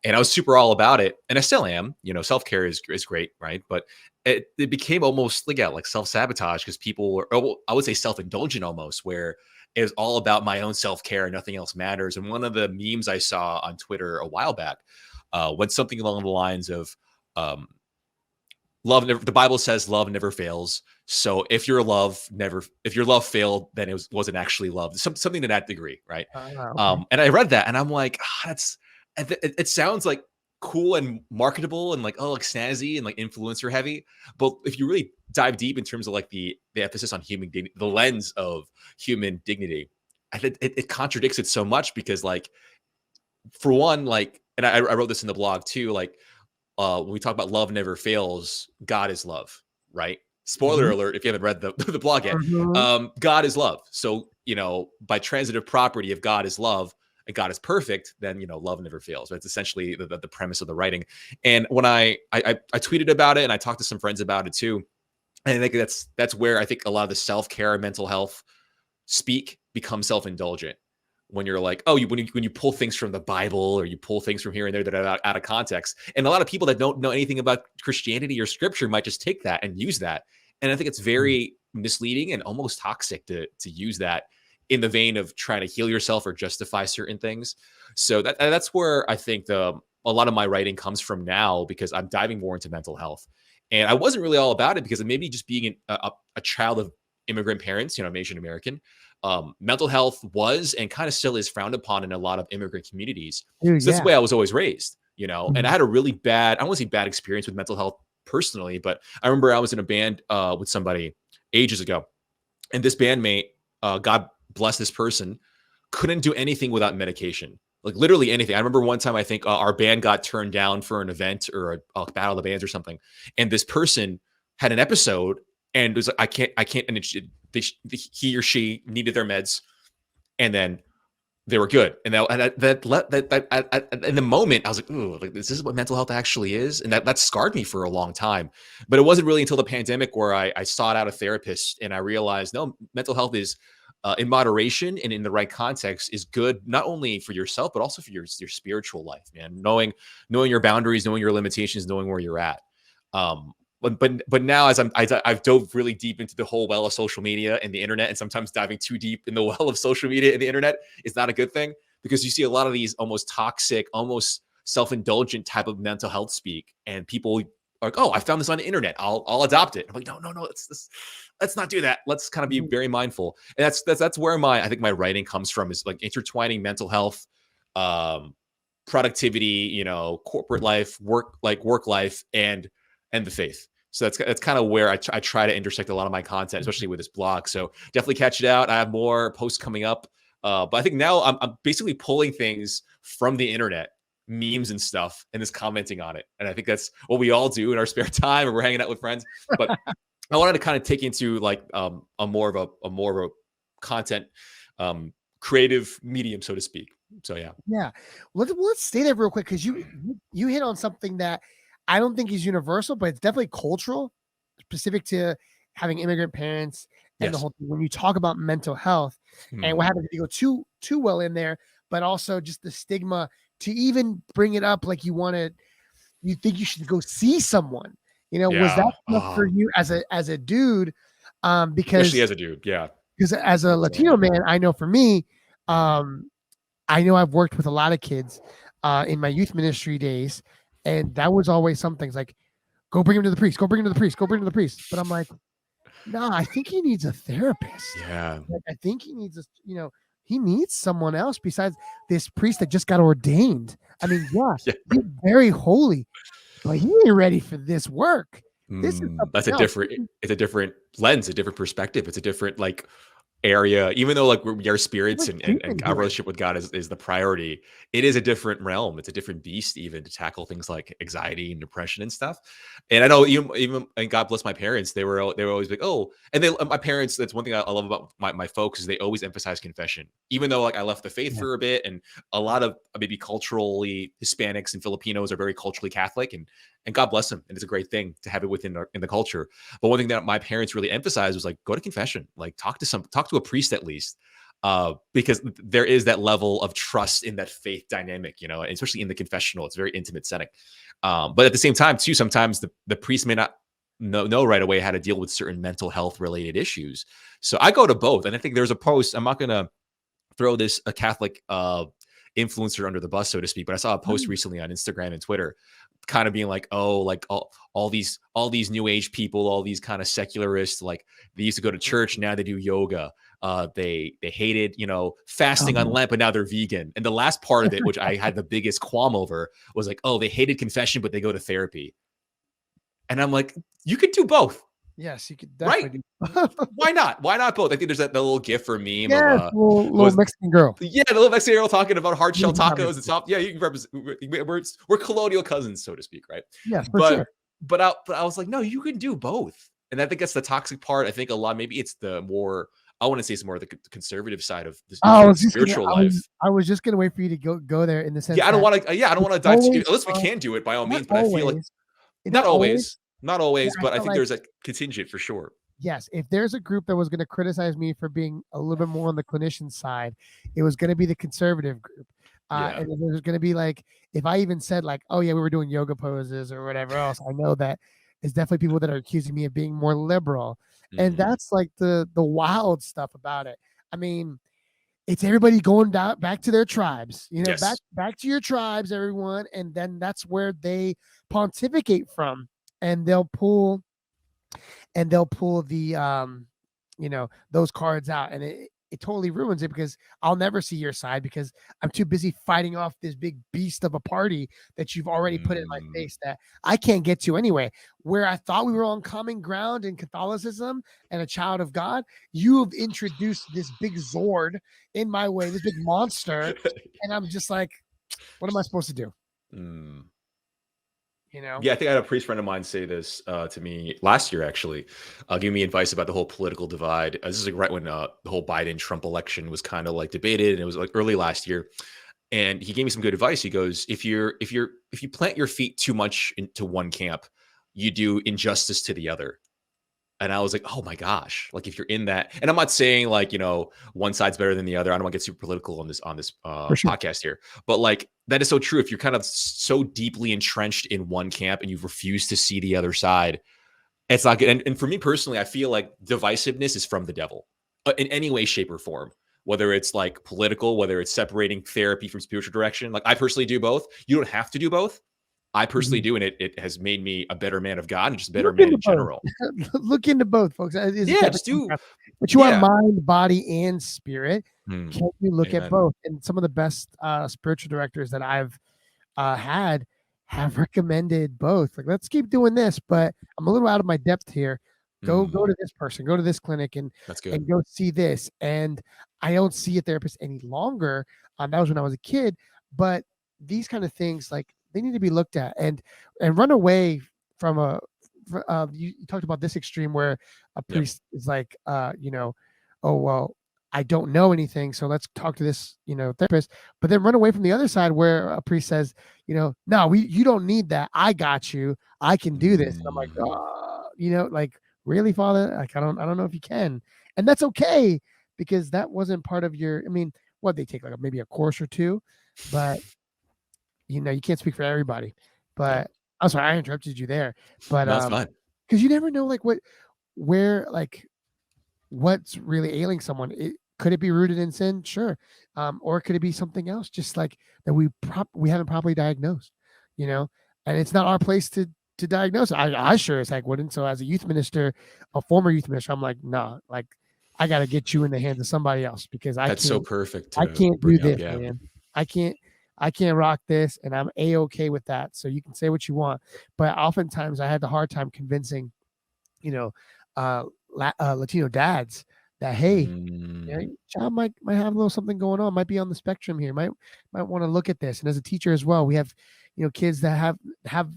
And I was super all about it. And I still am, self-care is great. Right. But it became almost like self-sabotage, because people were, I would say self-indulgent almost, where it was all about my own self-care and nothing else matters. And one of the memes I saw on Twitter a while back went something along the lines of, the Bible says love never fails. So if your love failed, then it wasn't actually love. Something to that degree, right? Okay. And I read that, and I'm like, it sounds like cool and marketable and like snazzy and like influencer heavy. But if you really dive deep in terms of like the emphasis on human dignity, the lens of human dignity, I think it contradicts it so much, because like, for one, like, and I wrote this in the blog too, like, when we talk about love never fails, God is love, right? Spoiler alert, if you haven't read the blog yet, God is love. So, by transitive property, if God is love and God is perfect, then, love never fails. That's essentially the premise of the writing. And when I tweeted about it, and I talked to some friends about it too, and I think that's where I think a lot of the self-care and mental health speak become self-indulgent. When you're like, when you pull things from the Bible, or you pull things from here and there that are out of context. And a lot of people that don't know anything about Christianity or scripture might just take that and use that. And I think it's very misleading and almost toxic to use that in the vein of trying to heal yourself or justify certain things. So that's where I think a lot of my writing comes from now, because I'm diving more into mental health. And I wasn't really all about it, because maybe just being a child of immigrant parents, I'm Asian American. Mental health was and kind of still is frowned upon in a lot of immigrant communities. So that's the way I was always raised, and I had a really bad, I won't say bad experience with mental health personally, but I remember I was in a band with somebody ages ago, and this bandmate, God bless this person, couldn't do anything without medication, like literally anything. I remember one time, I think our band got turned down for an event or a battle of the bands or something. And this person had an episode, and it was like, I can't, and he or she needed their meds, and then they were good. And that in the moment, I was like, ooh, like, this is what mental health actually is. And that scarred me for a long time. But it wasn't really until the pandemic where I sought out a therapist, and I realized, no, mental health is in moderation and in the right context is good, not only for yourself, but also for your spiritual life, man. Knowing your boundaries, knowing your limitations, knowing where you're at. But now, as I've dove really deep into the whole well of social media and the internet, and sometimes diving too deep in the well of social media and the internet is not a good thing, because you see a lot of these almost toxic, almost self-indulgent type of mental health speak, and people are like, oh, I found this on the internet, I'll adopt it. I'm like, no, let's not do that. Let's kind of be very mindful. And that's where I think my writing comes from, is like intertwining mental health, productivity, corporate life, work life, and the faith. So that's kind of where I try to intersect a lot of my content, especially with this blog. So definitely catch it out. I have more posts coming up But I think now I'm basically pulling things from the internet, memes and stuff, and just commenting on it. And I think that's what we all do in our spare time, or we're hanging out with friends. But I wanted to kind of take into like a more of a content creative medium, so to speak. So yeah. Let's stay there real quick, because you hit on something that I don't think is universal, but it's definitely cultural, specific to having immigrant parents and the whole thing. When you talk about mental health, and what happens if you go too well in there, but also just the stigma to even bring it up, like you think you should go see someone. Was that enough for you as a dude? Because especially as a dude, because as a Latino man, I know for me, I know I've worked with a lot of kids in my youth ministry days, and that was always something like, go bring him to the priest, go bring him to the priest, go bring him to the priest. But I'm like, no, I think he needs a therapist. Yeah. Like, I think he needs he needs someone else besides this priest that just got ordained. I mean, he's very holy, but he ain't ready for this work. This is it's a different lens, a different perspective. It's a different like area, even though like our spirits and our relationship with God is the priority. It is a different realm. It's a different beast, even to tackle things like anxiety and depression and stuff. And I know even and God bless my parents, they were always like, oh, and my parents, that's one thing I love about my folks, is they always emphasize confession. Even though like I left the faith for a bit, and a lot of maybe culturally Hispanics and Filipinos are very culturally Catholic, and God bless them, and it's a great thing to have it within in the culture. But one thing that my parents really emphasized was like, go to confession, like talk to a priest at least, because there is that level of trust in that faith dynamic, especially in the confessional. It's a very intimate setting. But at the same time, too, sometimes the priest may not know right away how to deal with certain mental health related issues. So I go to both, and I think there's a post. I'm not gonna throw a Catholic influencer under the bus, so to speak, but I saw a post recently on Instagram and Twitter, kind of being like, oh, like all these new age people, all these kind of secularists, like they used to go to church, now they do yoga. They hated, fasting on Lent, but now they're vegan. And the last part of it, which I had the biggest qualm over, was like, oh, they hated confession, but they go to therapy. And I'm like, you could do both. Yes, you could definitely do. Why not? Why not both? I think there's that little gif or meme of little Mexican girl. Yeah, the little Mexican girl talking about hard shell tacos and stuff. Yeah, you can represent. We're colonial cousins, so to speak, right? Yeah, for sure. But I was like, no, you can do both. And I think that's the toxic part. I think a lot, maybe it's the more, I want to say it's more the conservative side of this spiritual life. I was just gonna wait for you to go there in the sense. Yeah, I don't want to dive too deep, unless we can do it by all means. But I feel like not always, but I think there's a contingent for sure. Yes, if there's a group that was going to criticize me for being a little bit more on the clinician side, it was going to be the conservative group. And it was going to be like, if I even said like, oh yeah, we were doing yoga poses or whatever else, I know that it's definitely people that are accusing me of being more liberal. And that's like the wild stuff about it. I mean, it's everybody going back to their tribes, back to your tribes, everyone. And then that's where they pontificate from, and they'll pull the those cards out, and it totally ruins it, because I'll never see your side because I'm too busy fighting off this big beast of a party that you've already put in my face that I can't get to anyway. Where I thought we were on common ground in Catholicism and a child of God, you have introduced this big Zord in my way, this big monster, and I'm just like, what am I supposed to do? Yeah, I think I had a priest friend of mine say this to me last year, actually, giving me advice about the whole political divide. This is like right when the whole Biden-Trump election was kind of like debated, and it was like early last year. And he gave me some good advice. He goes, if you plant your feet too much into one camp, you do injustice to the other. And I was like, oh my gosh, like if you're in that, and I'm not saying like, one side's better than the other. I don't want to get super political on this podcast here, but like that is so true. If you're kind of so deeply entrenched in one camp and you refuse to see the other side, it's not good. And for me personally, I feel like divisiveness is from the devil in any way, shape, or form, whether it's like political, whether it's separating therapy from spiritual direction. Like I personally do both. You don't have to do both. I personally do, and it has made me a better man of God and just a better man in general. Look into both, folks. Just do. But you are mind, body, and spirit. Can you look at both? And some of the best spiritual directors that I've had have recommended both. Like, let's keep doing this, but I'm a little out of my depth here. Go to this person, go to this clinic, and go see this. And I don't see a therapist any longer. That was when I was a kid, but these kind of things, like, they need to be looked at, and run away from you talked about this extreme where a priest is like, oh, well, I don't know anything, so let's talk to this, therapist. But then run away from the other side where a priest says, no, you don't need that. I got you. I can do this. And I'm like, like, really, Father? Like, I don't know if you can. And that's okay, because that wasn't part of your. I mean, what, they take like maybe a course or two, but you can't speak for everybody. But I'm sorry, I interrupted you there. But that's fine. Because you never know, like, what's really ailing someone. Could it be rooted in sin? Sure. Or could it be something else, just like that we haven't properly diagnosed, and it's not our place to diagnose it. I sure as heck wouldn't. So as a youth minister, a former youth minister, I'm like, nah, like, I got to get you in the hands of somebody else, because that's so perfect. I can't do this, man. I can't rock this, and I'm A-okay with that. So you can say what you want. But oftentimes I had the hard time convincing, Latino dads that, hey, child might have a little something going on, might be on the spectrum here, might want to look at this. And as a teacher as well, we have kids that have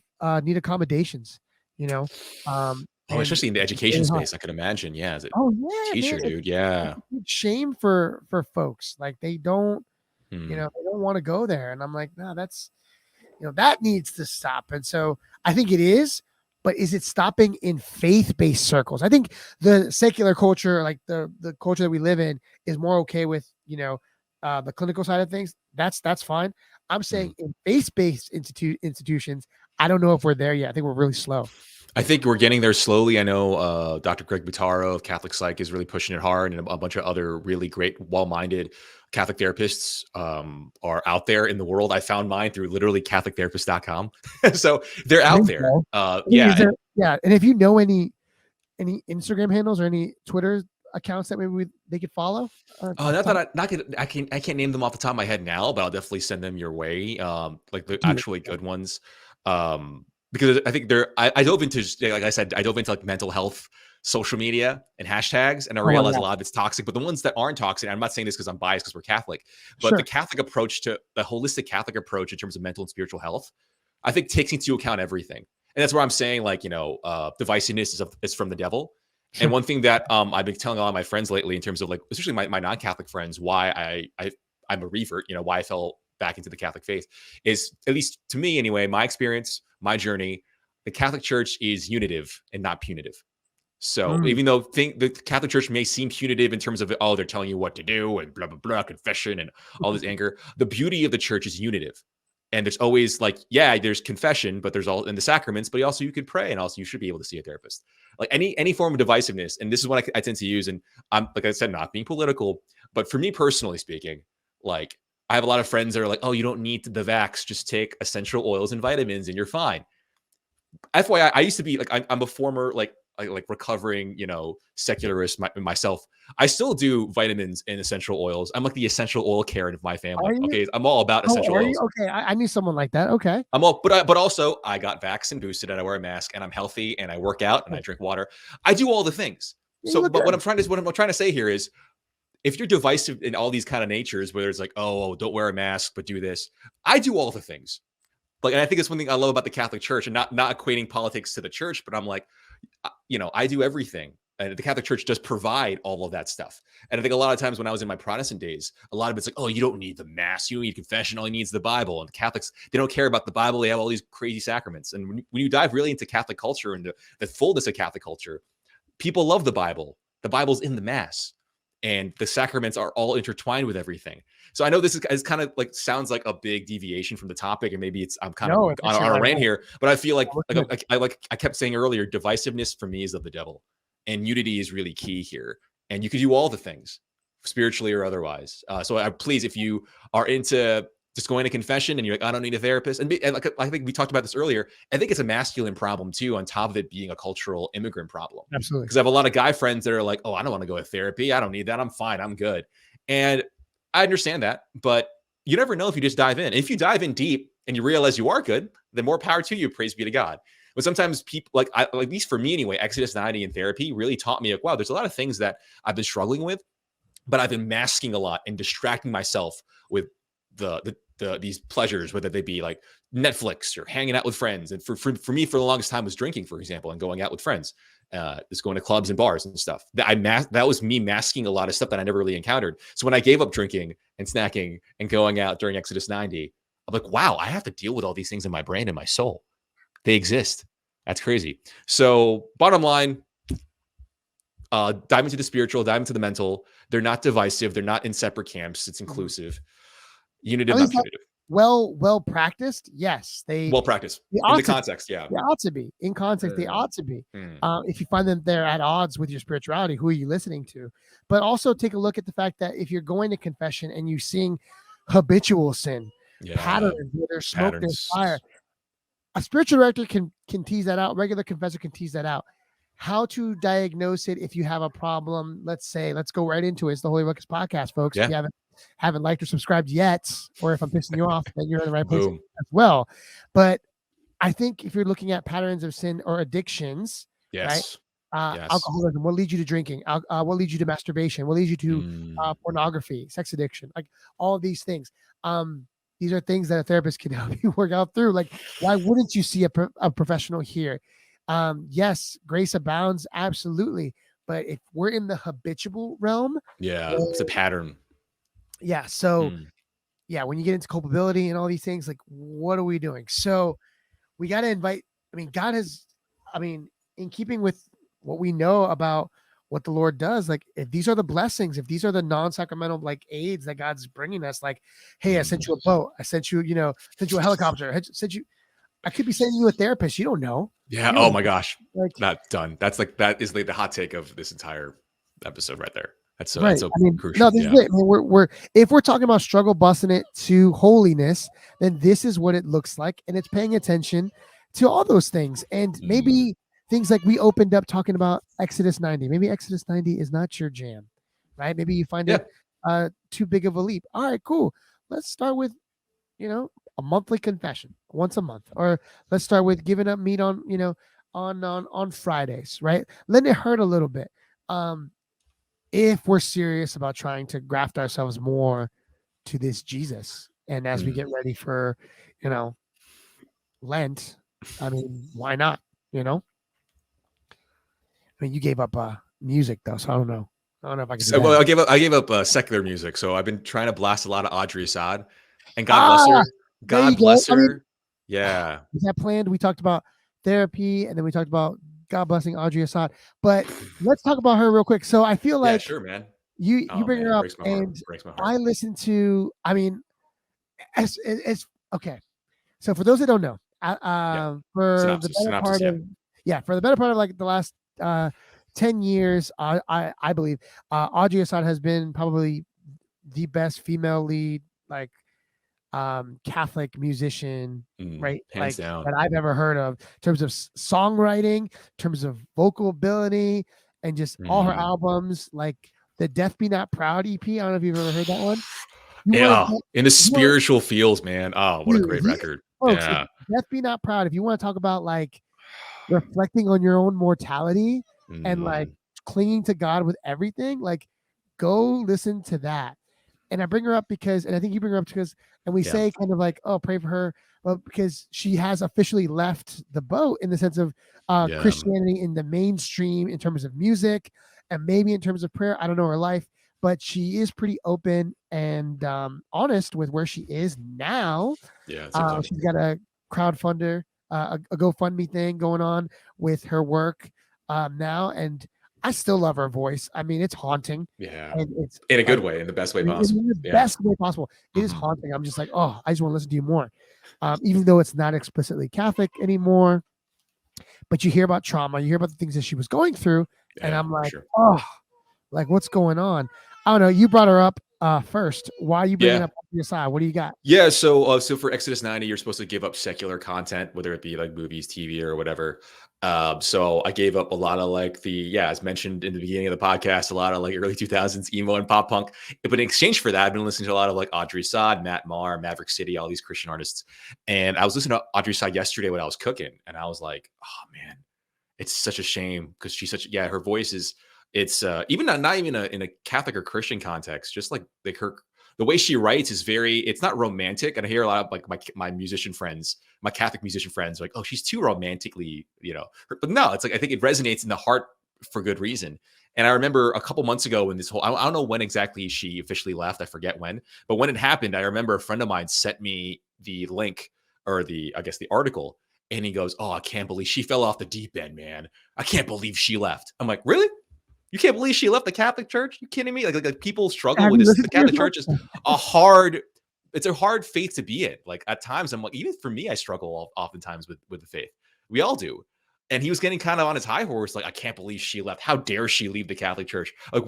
need accommodations, especially in the education space, I could imagine. Yeah, as a teacher, man, dude. Yeah, it's shame for folks, like, they don't they don't want to go there. And I'm like, no, that's that needs to stop. And so I think it is. But is it stopping in faith-based circles? I think the secular culture, like the culture that we live in, is more okay with, the clinical side of things. That's fine. I'm saying in faith-based institutions, I don't know if we're there yet. I think we're really slow. I think we're getting there slowly. I know Dr. Greg Butaro of Catholic Psych is really pushing it hard, and a bunch of other really great, well-minded Catholic therapists are out there in the world. I found mine through literally catholictherapist.com. So they're out there. And if you know any Instagram handles or any Twitter accounts that maybe they could follow? I can't name them off the top of my head now, but I'll definitely send them your way. Like the actually good ones. Because I think I dove into, like I said, like mental health, social media, and hashtags, and I realized a lot of it's toxic. But the ones that aren't toxic, I'm not saying this because I'm biased because we're Catholic, but the Catholic approach to the holistic Catholic approach in terms of mental and spiritual health, I think takes into account everything. And that's where I'm saying, like, divisiveness is from the devil. Sure. And one thing that I've been telling a lot of my friends lately, in terms of, like, especially my non-Catholic friends, why I'm a revert, why I fell back into the Catholic faith, is, at least to me anyway, my experience, my journey, the Catholic Church is unitive and not punitive. So even though the Catholic Church may seem punitive in terms of, oh, they're telling you what to do and blah, blah, blah, confession and all this anger, the beauty of the church is unitive. And there's always, like, there's confession, but there's all in the sacraments, but also you could pray, and also you should be able to see a therapist. Like any form of divisiveness. And this is what I tend to use. And I'm, like I said, not being political, but for me personally speaking, like, I have a lot of friends that are like, oh, you don't need the vax, just take essential oils and vitamins and you're fine. FYI, I used to be like, I'm a former, like recovering, secularist myself. I still do vitamins and essential oils. I'm like the essential oil Karen of my family. Okay, I'm all about essential oils. Okay, I knew someone like that. Okay, but also I got vaccinated, boosted, and I wear a mask, and I'm healthy, and I work out, and I drink water. I do all the things. So, but what I'm trying to say here is, if you're divisive in all these kind of natures, where it's like, oh, don't wear a mask, but do this, I do all the things. Like, and I think it's one thing I love about the Catholic Church, and not equating politics to the church, but I'm like, I do everything. And the Catholic Church does provide all of that stuff. And I think a lot of times when I was in my Protestant days, a lot of it's like, oh, you don't need the mass, you don't need confession, all you need is the Bible. And the Catholics, they don't care about the Bible. They have all these crazy sacraments. And when you dive really into Catholic culture and the fullness of Catholic culture, people love the Bible. The Bible's in the mass, and the sacraments are all intertwined with everything. So I know this is kind of like, sounds like a big deviation from the topic, and maybe I'm kind of on a rant here, but I feel like I kept saying earlier, divisiveness for me is of the devil, and unity is really key here. And you could do all the things, spiritually or otherwise. So please, if you are into just going to confession and you're like, I don't need a therapist, and like, I think we talked about this earlier, I think it's a masculine problem too, on top of it being a cultural immigrant problem. Absolutely. Because I have a lot of guy friends that are like, oh, I don't want to go to therapy. I don't need that. I'm fine. I'm good. And I understand that, but you never know if you just dive in. If you dive in deep and you realize you are good, then more power to you. Praise be to God. But sometimes people, like, at least for me anyway, Exodus 90 and therapy really taught me, like, wow, there's a lot of things that I've been struggling with but I've been masking a lot and distracting myself with these pleasures, whether they be like Netflix or hanging out with friends. And for me, for the longest time was drinking, for example, and going out with friends, just going to clubs and bars and stuff. That was me masking a lot of stuff that I never really encountered. So when I gave up drinking and snacking and going out during Exodus 90, I'm like, wow, I have to deal with all these things in my brain and my soul. They exist. That's crazy. So bottom line, dive into the spiritual, dive into the mental. They're not divisive. They're not in separate camps. It's inclusive. Unitive, not punitive. Well practiced. Yes, well practiced in the context. Yeah, they ought to be in context. They ought to be. If you find them they're at odds with your spirituality, who are you listening to? But also take a look at the fact that if you're going to confession and you seeing habitual sin, patterns where there's smoke, there's fire, a spiritual director can tease that out. Regular confessor can tease that out. How to diagnose it if you have a problem? Let's go right into it. It's the Holy Ruckus podcast, folks. Yeah. If you haven't liked or subscribed yet, or if I'm pissing you off, then you're in the right place as well. But I think if you're looking at patterns of sin or addictions, right? Alcoholism, what leads you to drinking? What leads you to masturbation? What leads you to pornography, sex addiction? Like all of these things. These are things that a therapist can help you work out through. Like, why wouldn't you see a professional here? Yes, grace abounds, absolutely. But if we're in the habitual realm, it's a pattern. Yeah. So, when you get into culpability and all these things, like, what are we doing? So, we got to invite. God has. In keeping with what we know about what the Lord does, like, if these are the blessings, if these are the non-sacramental like aids that God's bringing us, like, hey, I sent you a boat, I sent you, sent you a helicopter, I could be sending you a therapist. You don't know. Yeah. Oh my gosh. Like, not done. That is like the hot take of this entire episode right there. That's so, right. That's so crucial. No, this is it. If we're talking about struggle busting it to holiness, then this is what it looks like. And it's paying attention to all those things. And maybe things like we opened up talking about Exodus 90. Maybe Exodus 90 is not your jam, right? Maybe you find it too big of a leap. All right, cool. Let's start with, a monthly confession once a month, or let's start with giving up meat on, on Fridays, right? Let it hurt a little bit. If we're serious about trying to graft ourselves more to this Jesus, and as we get ready for, Lent, why not? You gave up music though, so I don't know if I can. So, well, I gave up secular music. So I've been trying to blast a lot of Audrey Assad, and God bless her. God bless her. Yeah. Was that planned? We talked about therapy, and then we talked about God blessing Audrey Assad. But let's talk about her real quick. So I feel like sure, man. You bring her up, and I listen to. It's okay. So for those that don't know, for the better part of like the last 10 years, I believe Audrey Assad has been probably the best female lead like Catholic musician, right? Hands down. That I've ever heard of in terms of songwriting, in terms of vocal ability, and just all her albums, like the Death Be Not Proud EP. I don't know if you've ever heard that one. In the spiritual feels, man. Oh, what a great record. Folks, Death Be Not Proud. If you want to talk about like reflecting on your own mortality and like clinging to God with everything, like go listen to that. And I bring her up because, and I think you bring her up because, and we say kind of like, oh, pray for her, but because she has officially left the boat in the sense of Christianity in the mainstream in terms of music and maybe in terms of prayer. I don't know her life, but she is pretty open and honest with where she is now. Yeah, she's got a crowdfunder, a GoFundMe thing going on with her work now, and I still love her voice. It's haunting. Yeah. And it's in a good way, in the best way possible. In the best way possible. It is haunting. I'm just like, oh, I just want to listen to you more. Even though it's not explicitly Catholic anymore. But you hear about trauma, you hear about the things that she was going through. And I'm like, oh, like what's going on? I don't know. You brought her up first. Why are you bringing up your side? What do you got? Yeah. So for Exodus 90, you're supposed to give up secular content, whether it be like movies, TV, or whatever. So I gave up a lot of like as mentioned in the beginning of the podcast, a lot of like early 2000s emo and pop punk. But in exchange for that, I've been listening to a lot of like Audrey Assad, Matt Maher, Maverick City, all these Christian artists. And I was listening to Audrey Assad yesterday when I was cooking, and I was like, oh man, it's such a shame because she's her voice is It's even not even in a Catholic or Christian context, just like her, the way she writes is very, it's not romantic. And I hear a lot of like my musician friends, my Catholic musician friends, like, oh, she's too romantically, but no, it's like, I think it resonates in the heart for good reason. And I remember a couple months ago when this whole, I don't know when exactly she officially left. I forget when, but when it happened, I remember a friend of mine sent me the link, or the article. And he goes, oh, I can't believe she fell off the deep end, man. I can't believe she left. I'm like, really? You can't believe she left the Catholic Church? You kidding me? Like people struggle with this. The Catholic Church is it's a hard faith to be in. Like at times I'm like, even for me, I struggle oftentimes with the faith. We all do. And he was getting kind of on his high horse. Like, I can't believe she left. How dare she leave the Catholic Church? Like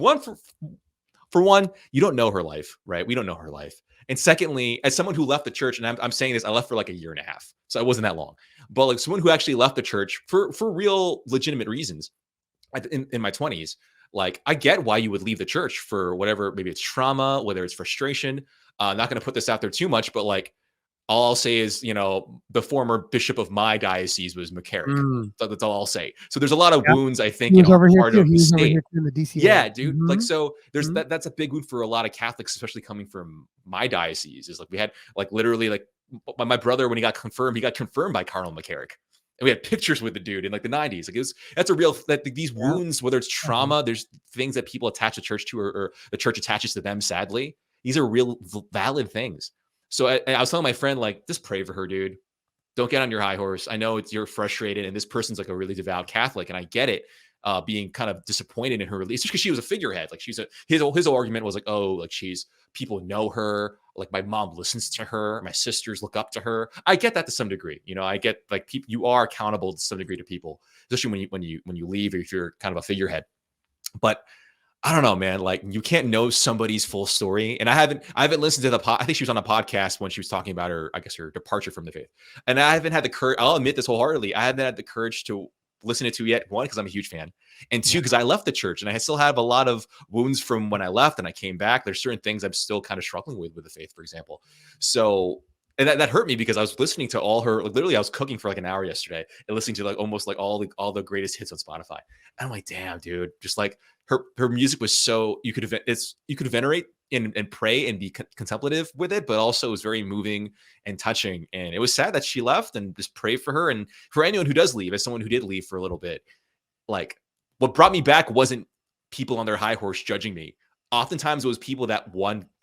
for one, you don't know her life, right? We don't know her life. And secondly, as someone who left the church, and I'm saying this, I left for like a year and a half. So it wasn't that long, but like someone who actually left the church for real legitimate reasons in my 20s, like I get why you would leave the church for whatever, maybe it's trauma, whether it's frustration. I'm not going to put this out there too much, but like all I'll say is, the former bishop of my diocese was McCarrick. That's all I'll say. So there's a lot of wounds, I think, in part of the state. Yeah, dude. Like, so there's that's a big wound for a lot of Catholics, especially coming from my diocese. Is like we had like literally like my brother, when he got confirmed by Cardinal McCarrick. And we had pictures with the dude in like the 90s. Like that's a real, that these wounds, whether it's trauma, there's things that people attach the church to, or the church attaches to them. Sadly, these are real valid things. So I was telling my friend, like, just pray for her, dude. Don't get on your high horse. I know you're frustrated, and this person's like a really devout Catholic, and I get it, being kind of disappointed in her release, just because she was a figurehead. Like his whole argument was like, oh, like people know her. Like my mom listens to her. My sisters look up to her. I get that to some degree. I get like you are accountable to some degree to people, especially when you leave, or if you're kind of a figurehead. But I don't know, man. Like you can't know somebody's full story. And I haven't listened to I think she was on a podcast when she was talking about her departure from the faith. And I haven't had the courage. I'll admit this wholeheartedly. I haven't had the courage to listen to it yet. One, because I'm a huge fan. And two, because I left the church and I still have a lot of wounds from when I left and I came back. There's certain things I'm still kind of struggling with the faith, for example. So, and that hurt me because I was listening to all her, like literally I was cooking for like an hour yesterday and listening to like almost like all the greatest hits on Spotify. And I'm like, damn, dude, just like her music was so, you could venerate and pray and be contemplative with it, but also it was very moving and touching. And it was sad that she left, and just pray for her. And for anyone who does leave, as someone who did leave for a little bit, like what brought me back wasn't people on their high horse judging me. Oftentimes it was people that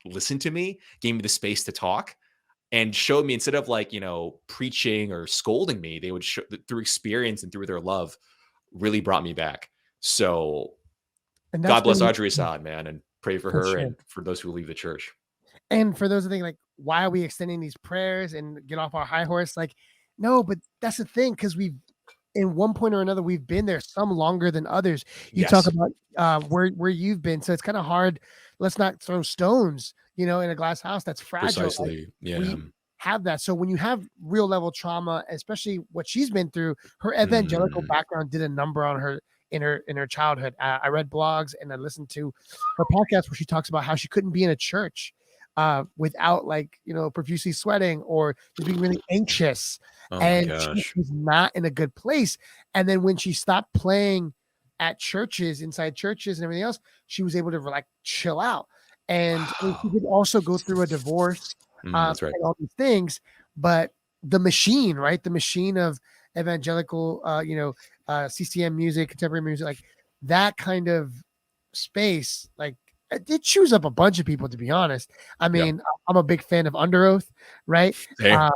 listened to me, gave me the space to talk, and showed me, instead of like, preaching or scolding me, they would show through experience and through their love, really brought me back. So God bless Audrey Assad, man, and pray for her and for those who leave the church. And for those who think like, why are we extending these prayers and get off our high horse? Like, no, but that's the thing. Cause in one point or another, we've been there, some longer than others. You talk about where you've been. So it's kind of hard. Let's not throw stones, in a glass house that's fragile. Precisely. Like, yeah. We have that. So when you have real level trauma, especially what she's been through, her evangelical background did a number on her in her childhood. I read blogs and I listened to her podcast where she talks about how she couldn't be in a church without like, profusely sweating or just being really anxious. And she was not in a good place. And then when she stopped playing at churches, inside churches and everything else, she was able to like chill out. And she could also go through a divorce that's right. and all these things. But the machine, right? The machine of evangelical, CCM music, contemporary music, like that kind of space, like it chews up a bunch of people, to be honest. I mean, I'm a big fan of Under Oath, right? Yeah,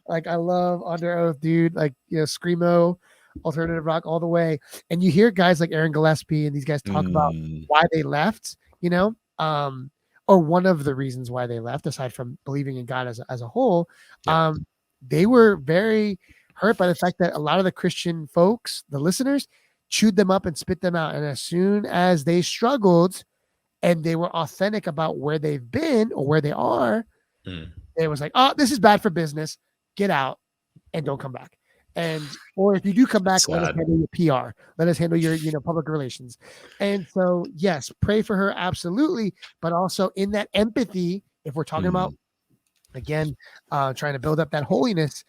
like I love Under Oath, dude. Like, screamo, alternative rock all the way. And you hear guys like Aaron Gillespie and these guys talk about why they left, or one of the reasons why they left, aside from believing in God as a whole. They were very hurt by the fact that a lot of the Christian folks, the listeners, chewed them up and spit them out. And as soon as they struggled and they were authentic about where they've been or where they are, it was like, oh, this is bad for business. Get out and don't come back. Or if you do come back, let us handle your PR. Let us handle your, public relations. And so, yes, pray for her. Absolutely. But also in that empathy, if we're talking about, again, trying to build up that holiness,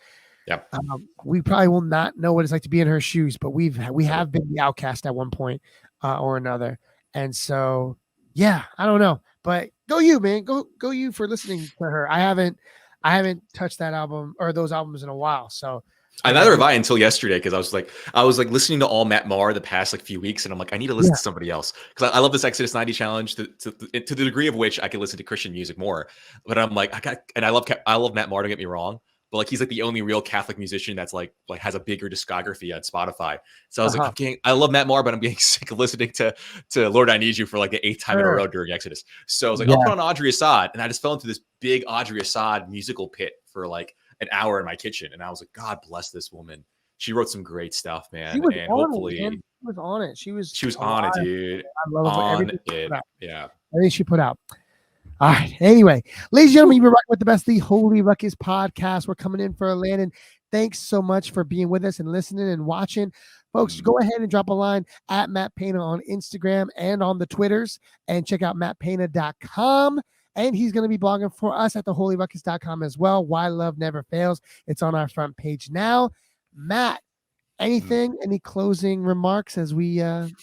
we probably will not know what it's like to be in her shoes, but we have been the outcast at one point. or another. And so, yeah, I don't know, but go you, man, go you for listening to her. I haven't touched that album or those albums in a while. So Neither have I until yesterday, because I was like listening to all Matt Maher the past like few weeks, and I'm like, I need to listen to somebody else, because I love this Exodus 90 challenge to the degree of which I can listen to Christian music more. But I'm like, I love Matt Maher, don't get me wrong, but like he's like the only real Catholic musician that's like has a bigger discography on Spotify. So I was like, I love Matt Maher, but I'm getting sick of listening to Lord I Need You for like the 8th time in a row during Exodus. So I was like, I'll put on Audrey Assad, and I just fell into this big Audrey Assad musical pit for like an hour in my kitchen, and I was like, God bless this woman. She wrote some great stuff, man. And hopefully she was on it. She was on it, dude. I love everything. Yeah. I think she put out. All right. Anyway, ladies and gentlemen, you've been rocking with the best, the Holy Ruckus podcast. We're coming in for a landing. Thanks so much for being with us and listening and watching. Folks, go ahead and drop a line at Matt Pana on Instagram and on the Twitters, and check out mattpana.com. And he's going to be blogging for us at theholyruckus.com as well. Why Love Never Fails. It's on our front page now. Matt, any closing remarks as we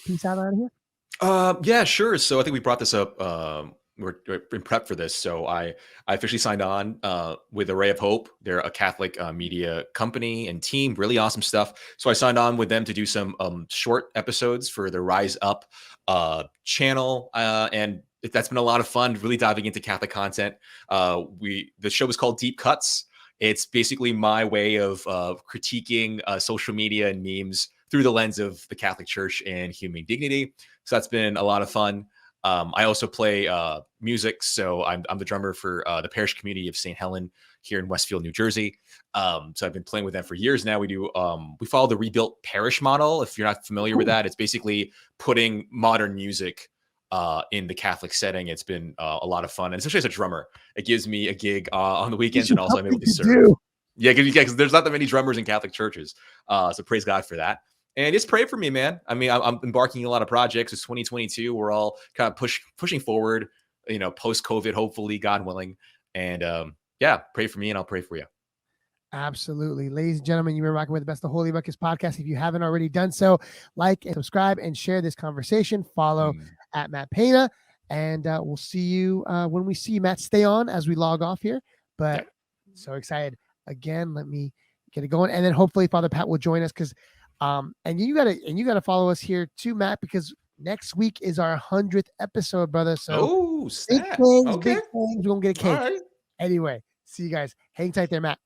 peace out of here? Yeah, sure. So I think we brought this up. We're in prep for this. So I officially signed on with Array of Hope. They're a Catholic media company and team, really awesome stuff. So I signed on with them to do some short episodes for the Rise Up channel. And that's been a lot of fun, really diving into Catholic content. The show is called Deep Cuts. It's basically my way of critiquing social media and memes through the lens of the Catholic Church and human dignity. So that's been a lot of fun. I also play music. So I'm the drummer for the parish community of St. Helen here in Westfield, New Jersey. So I've been playing with them for years now. We follow the rebuilt parish model. If you're not familiar with that, it's basically putting modern music in the Catholic setting. It's been a lot of fun, and especially as a drummer, it gives me a gig on the weekends, and also I'm able to serve. Yeah, because there's not that many drummers in Catholic churches, so praise God for that. And just pray for me, man. I mean, I'm embarking on a lot of projects. It's 2022. We're all kind of pushing forward, post-COVID, hopefully, God willing. And pray for me, and I'll pray for you. Absolutely. Ladies and gentlemen, you've been rocking with the best of Holy Ruckus podcast. If you haven't already done so, like and subscribe and share this conversation. Follow at Matt Pana, and we'll see you when we see you, Matt. Stay on as we log off here, but so excited. Again, let me get it going, and then hopefully Father Pat will join us, because and you gotta follow us here too, Matt, because next week is our 100th episode, brother. So big things, big things. We're gonna get a cake. Right. Anyway, see you guys. Hang tight there, Matt.